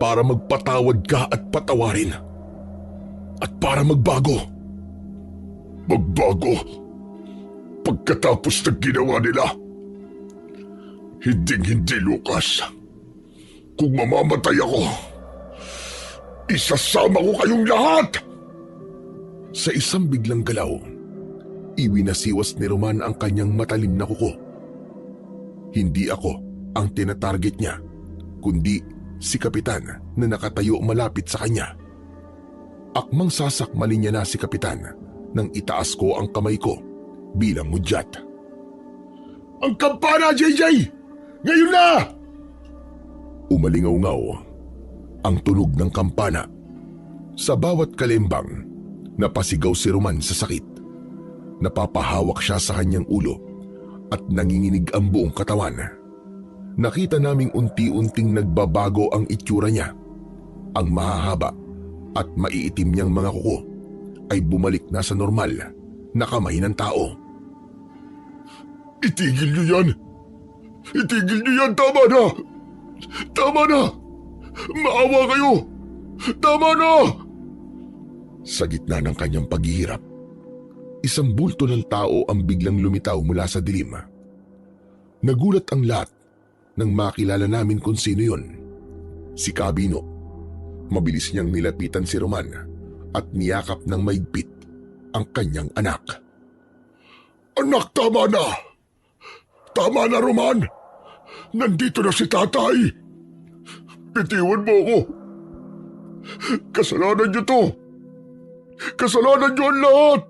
para magpatawad ka at patawarin. At para magbago. Magbago? Pagkatapos ng ginawa nila? Hinding-hindi, Lucas. Kung mamamatay ako, isasama ko kayong lahat! Sa isang biglang galaw, iwinasiwas ni Roman ang kanyang matalim na kuko. Hindi ako ang tinatarget niya, kundi si Kapitan na nakatayo malapit sa kanya. Akmang sasakmalin niya na si Kapitan nang itaas ko ang kamay ko bilang mudyat. Ang kampana, JJ! Ngayon na! Umalingaw-ngaw ang tunog ng kampana. Sa bawat kalembang, napasigaw si Roman sa sakit. Napapahawak siya sa kanyang ulo at nanginginig ang buong katawan. Nakita naming unti-unting nagbabago ang itsura niya. Ang mahahaba at maiitim niyang mga kuko ay bumalik na sa normal na kamay ng tao. Itigil niyo yan! Itigil niyo yan! Tama na! Tama na! Maawa kayo! Tama na! Sa gitna ng kanyang paghihirap, isang bulto ng tao ang biglang lumitaw mula sa dilim. Nagulat ang lahat nang makilala namin kung sino yun. Si Cabino. Mabilis niyang nilapitan si Roman at niyakap ng maigpit ang kanyang anak. Anak, tama na! Tama na, Roman! Nandito na si tatay! Bitiwan mo ako! Kasalanan niyo to! Kasalanan niyo ang lahat!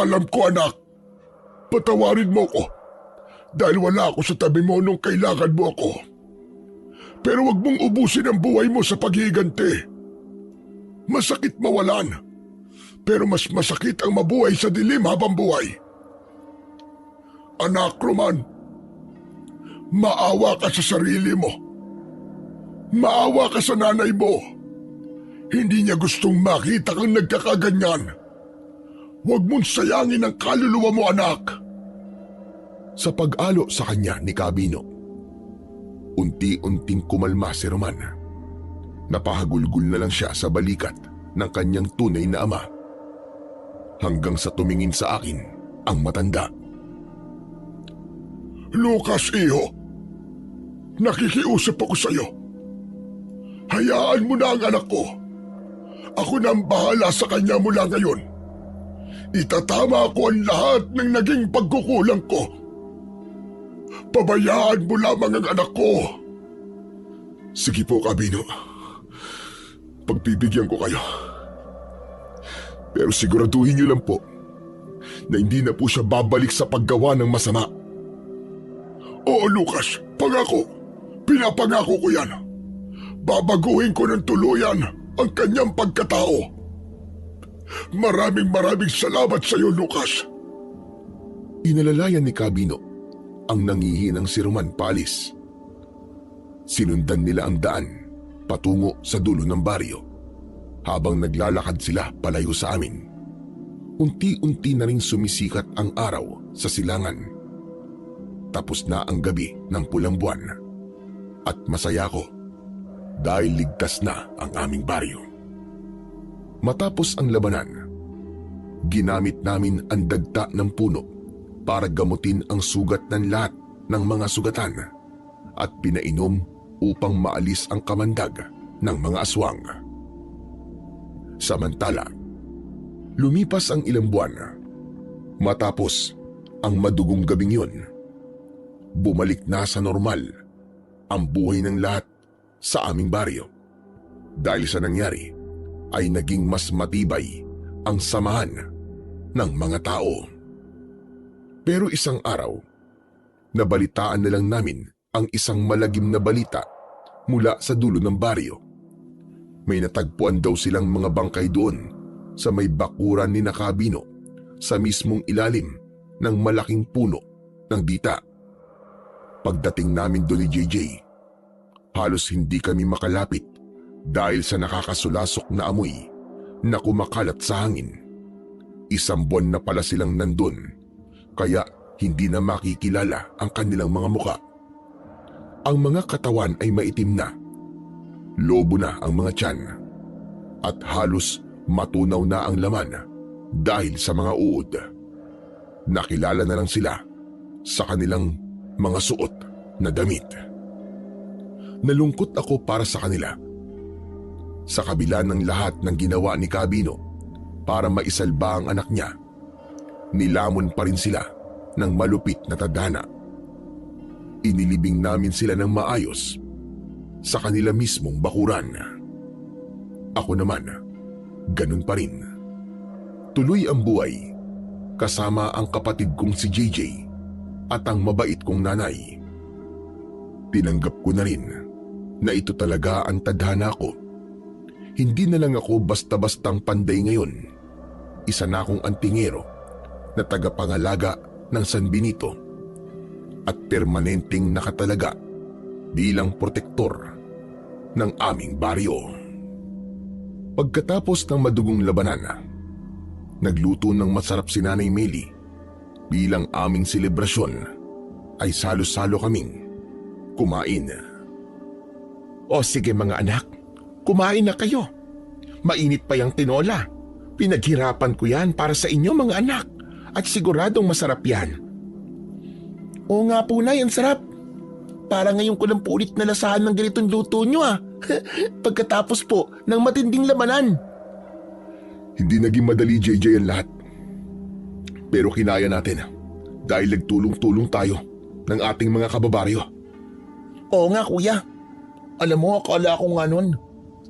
Alam ko, anak. Patawarin mo ko dahil wala ako sa tabi mo nung kailangan mo ako. Pero wag mong ubusin ang buhay mo sa paghiganti. Masakit mawalan, pero mas masakit ang mabuhay sa dilim habang buhay. Anak, Roman, maawa ka sa sarili mo. Maawa ka sa nanay mo. Hindi niya gustong makita kang nagkakaganyan. Huwag mong sayangin ang kaluluwa mo, anak. Sa pag-alo sa kanya ni Cabino, unti-unting kumalma si Roman. Napahagulgul na lang siya sa balikat ng kanyang tunay na ama. Hanggang sa tumingin sa akin ang matanda. Lucas, iho. Nakikiusap ako sa iyo. Hayaan mo na ang anak ko. Ako na ang bahala sa kanya mula ngayon. Itatama ko ang lahat ng naging pagkukulang ko. Pabayaan mo lamang ang anak ko. Sige po, Cabino. Pagbibigyan ko kayo. Pero siguraduhin niyo lang po na hindi na po siya babalik sa paggawa ng masama. Oo, Lucas. Pangako. Pinapangako ko yan. Babaguhin ko ng tuluyan ang kanyang pagkatao. Maraming salamat sa iyo, Lucas. Inalalayan ni Cabino ang nangihinang si Roman paalis. Sinundan nila ang daan patungo sa dulo ng baryo habang naglalakad sila palayo sa amin. Unti-unti na ring sumisikat ang araw sa silangan. Tapos na ang gabi ng pulang buwan at masaya ko dahil ligtas na ang aming baryo. Matapos ang labanan, ginamit namin ang dagta ng puno para gamutin ang sugat ng lahat ng mga sugatan at pinainom upang maalis ang kamandag ng mga aswang. Samantala, lumipas ang ilang buwan. Matapos ang madugong gabing yun, bumalik na sa normal ang buhay ng lahat sa aming baryo. Dahil sa nangyari, ay naging mas matibay ang samahan ng mga tao. Pero isang araw, nabalitaan na lang namin ang isang malagim na balita mula sa dulo ng baryo. May natagpuan daw silang mga bangkay doon sa may bakuran ni Cabino sa mismong ilalim ng malaking puno ng dita. Pagdating namin doon ni JJ, halos hindi kami makalapit dahil sa nakakasulasok na amoy na kumakalat sa hangin. Isang buwan na pala silang nandun, kaya hindi na makikilala ang kanilang mga muka. Ang mga katawan ay maitim na, lobo na ang mga tiyan, at halos matunaw na ang laman dahil sa mga uod. Nakilala na lang sila sa kanilang mga suot na damit. Nalungkot ako para sa kanila. Sa kabila ng lahat ng ginawa ni Cabino para maisalba ang anak niya, nilamon pa rin sila ng malupit na tadhana. Inilibing namin sila ng maayos sa kanila mismong bakuran. Ako naman, ganun pa rin. Tuloy ang buhay kasama ang kapatid kong si JJ at ang mabait kong nanay. Tinanggap ko na rin na ito talaga ang tadhana ko. Hindi na lang ako basta-bastang panday ngayon. Isa na akong antingero na tagapangalaga ng San Benito at permanenteng nakatalaga bilang protektor ng aming baryo. Pagkatapos ng madugong labanan, nagluto ng masarap si Nanay Meli. Bilang aming selebrasyon ay salo-salo kaming kumain. O sige mga anak, kumain na kayo. Mainit pa yung tinola. Pinaghirapan ko yan para sa inyo mga anak at siguradong masarap yan. Oo nga po na, yan sarap. Para ngayon ko lang po ulit nalasahan ng ganitong luto nyo Pagkatapos po ng matinding labanan. Hindi naging madali, JJ, ang lahat. Pero kinaya natin. dahil nagtulong-tulong tayo ng ating mga kababaryo. Oo nga kuya. Alam mo, akala ko nga nun,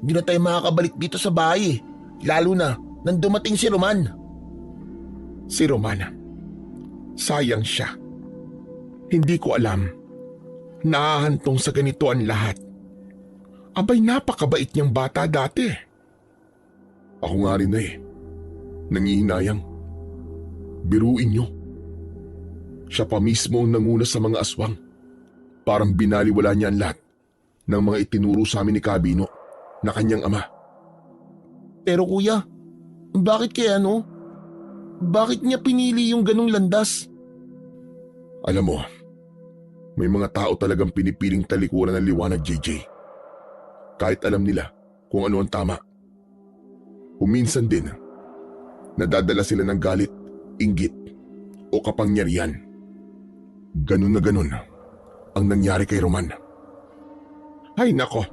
hindi na tayo makakabalik dito sa bahay. Lalo na nang dumating si Roman. Si Romana, sayang siya. Hindi ko alam, nahahantong sa ganito ang lahat. Abay, napakabait niyang bata dati. Ako nga rin nangihinayang. Biruin niyo. Siya pa mismo ang nanguna sa mga aswang. Parang binaliwala niya ang lahat ng mga itinuro sa amin ni Cabino na kanyang ama. Pero kuya, bakit kaya no? Bakit niya pinili yung ganong landas? Alam mo, may mga tao talagang pinipiling talikuran ng liwanag, JJ. Kahit alam nila kung ano ang tama. Kuminsan din, nadadala sila ng galit, inggit, o kapangyarihan. Ganun na ganun ang nangyari kay Roman. Ay nako,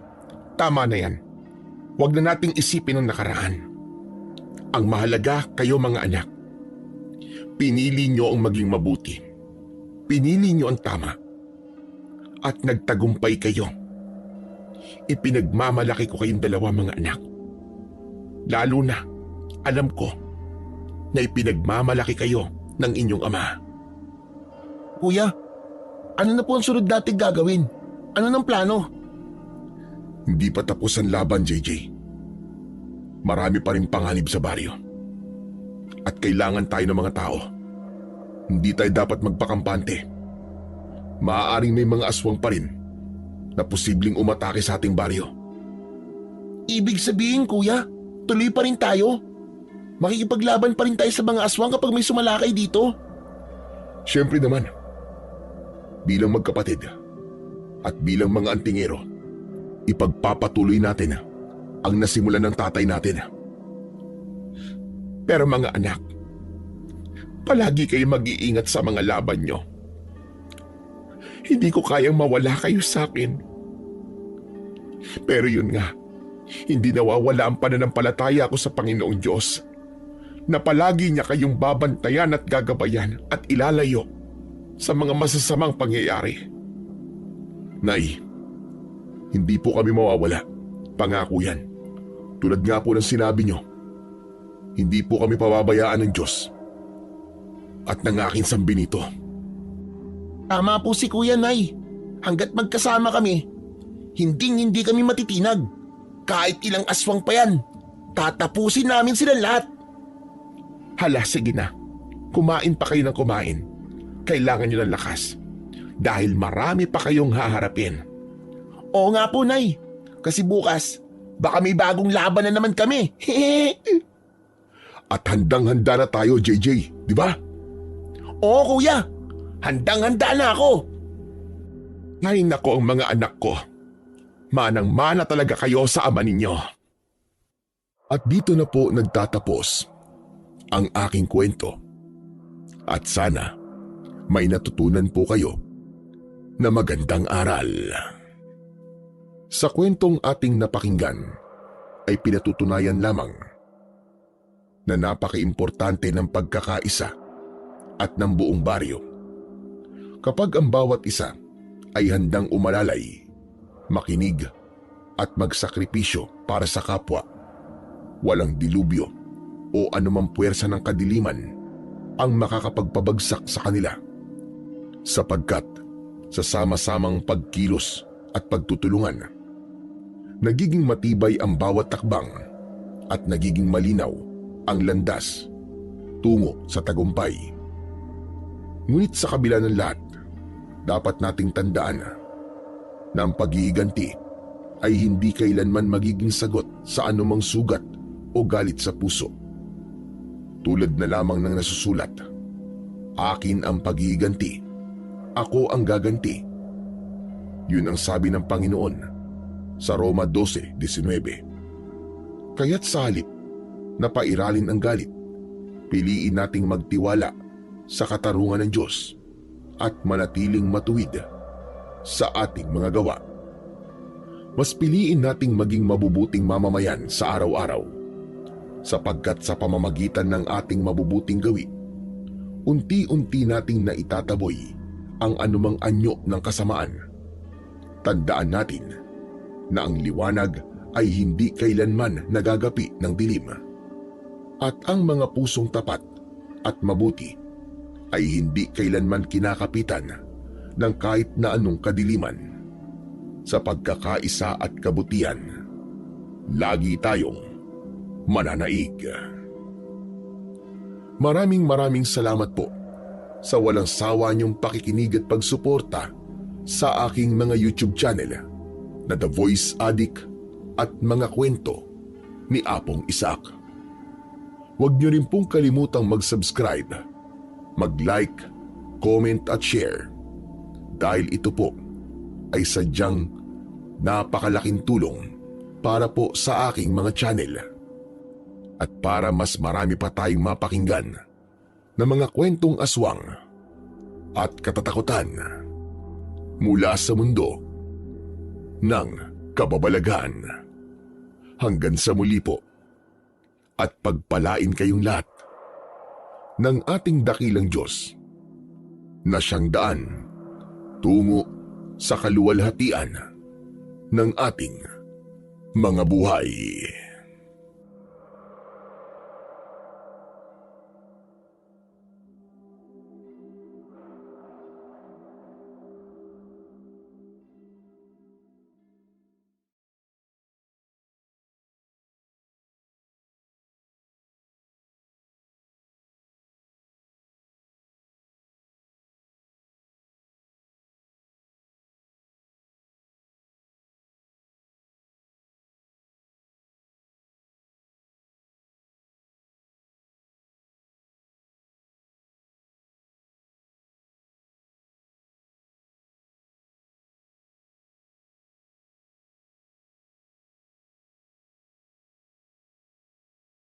tama na yan. Huwag na nating isipin ang nakaraan. Ang mahalaga kayo mga anak. Pinili nyo ang maging mabuti. Pinili nyo ang tama. At nagtagumpay kayo. Ipinagmamalaki ko kayong dalawa mga anak. Lalo na, alam ko na ipinagmamalaki kayo ng inyong ama. Kuya, ano na po ang sunod nating gagawin? Ano ng plano? Hindi pa tapos ang laban, JJ. Marami pa rin panganib sa baryo. At kailangan tayo ng mga tao. Hindi tayo dapat magpakampante. Maaaring may mga aswang pa rin na posibleng umatake sa ating baryo. Ibig sabihin kuya, tuloy pa rin tayo? Makikipaglaban pa rin tayo sa mga aswang kapag may sumalakay dito? Siyempre naman. Bilang magkapatid at bilang mga antingero, ipagpapatuloy natin ang nasimulan ng tatay natin. Pero mga anak, palagi kayo mag-iingat sa mga laban nyo. Hindi ko kayang mawala kayo sa akin. Pero yun nga, hindi nawawala ang pananampalataya ko sa Panginoong Diyos na palagi niya kayong babantayan at gagabayan at ilalayo sa mga masasamang pangyayari. Nay, hindi po kami mawawala. Pangako yan. Tulad nga po ng sinabi nyo, hindi po kami pababayaan ng Diyos at ng aking sambinito. Tama po si Kuya Nay. Hanggat magkasama kami, hindi kami matitinag. Kahit ilang aswang pa yan, tatapusin namin sila lahat. Hala, sige na. Kumain pa kayo ng kumain. Kailangan nyo ng lakas. Dahil marami pa kayong haharapin. Oo nga po, Nay. Kasi bukas, baka may bagong laban na naman kami. At handang-handa na tayo, JJ. Di ba? Oo, Kuya. Handang-handa na ako. Ay nako ang mga anak ko. Manang-mana talaga kayo sa ama ninyo. At dito na po nagtatapos ang aking kwento. At sana may natutunan po kayo na magandang aral. Sa kwentong ating napakinggan ay pinatutunayan lamang na napaka-importante ng pagkakaisa at ng buong baryo. Kapag ang bawat isa ay handang umalalay, makinig at magsakripisyo para sa kapwa, walang dilubyo o anumang puwersa ng kadiliman ang makakapagpabagsak sa kanila. Sapagkat sa sama-samang pagkilos at pagtutulungan, nagiging matibay ang bawat takbang at nagiging malinaw ang landas tungo sa tagumpay. Ngunit sa kabila ng lahat, dapat nating tandaan na ang pag-iiganti ay hindi kailanman magiging sagot sa anumang sugat o galit sa puso. Tulad na lamang ng nasusulat, akin ang pag-iiganti, ako ang gaganti. Yun ang sabi ng Panginoon sa Roma 12:19. Kaya't sa halip na pairalin ang galit, piliin nating magtiwala sa katarungan ng Diyos at manatiling matuwid sa ating mga gawa. Mas piliin nating maging mabubuting mamamayan sa araw-araw, sapagkat sa pamamagitan ng ating mabubuting gawi, unti-unti nating naitataboy ang anumang anyo ng kasamaan. Tandaan natin na ang liwanag ay hindi kailanman nagagapi ng dilim. At ang mga pusong tapat at mabuti ay hindi kailanman kinakapitan ng kahit na anong kadiliman. Sa pagkakaisa at kabutihan, lagi tayong mananaig. Maraming salamat po sa walang sawa niyong pakikinig at pagsuporta sa aking mga YouTube channel na The Voice Addict at mga kwento ni Apong Isaac. Huwag niyo rin pong kalimutang mag-subscribe, mag-like, comment at share dahil ito po ay sadyang napakalaking tulong para po sa aking mga channel at para mas marami pa tayong mapakinggan na mga kwentong aswang at katatakutan mula sa mundo ng kababalagan. Hanggang sa muli po at pagpalain kayong lahat ng ating dakilang Diyos na siyang daan tungo sa kaluwalhatian ng ating mga buhay.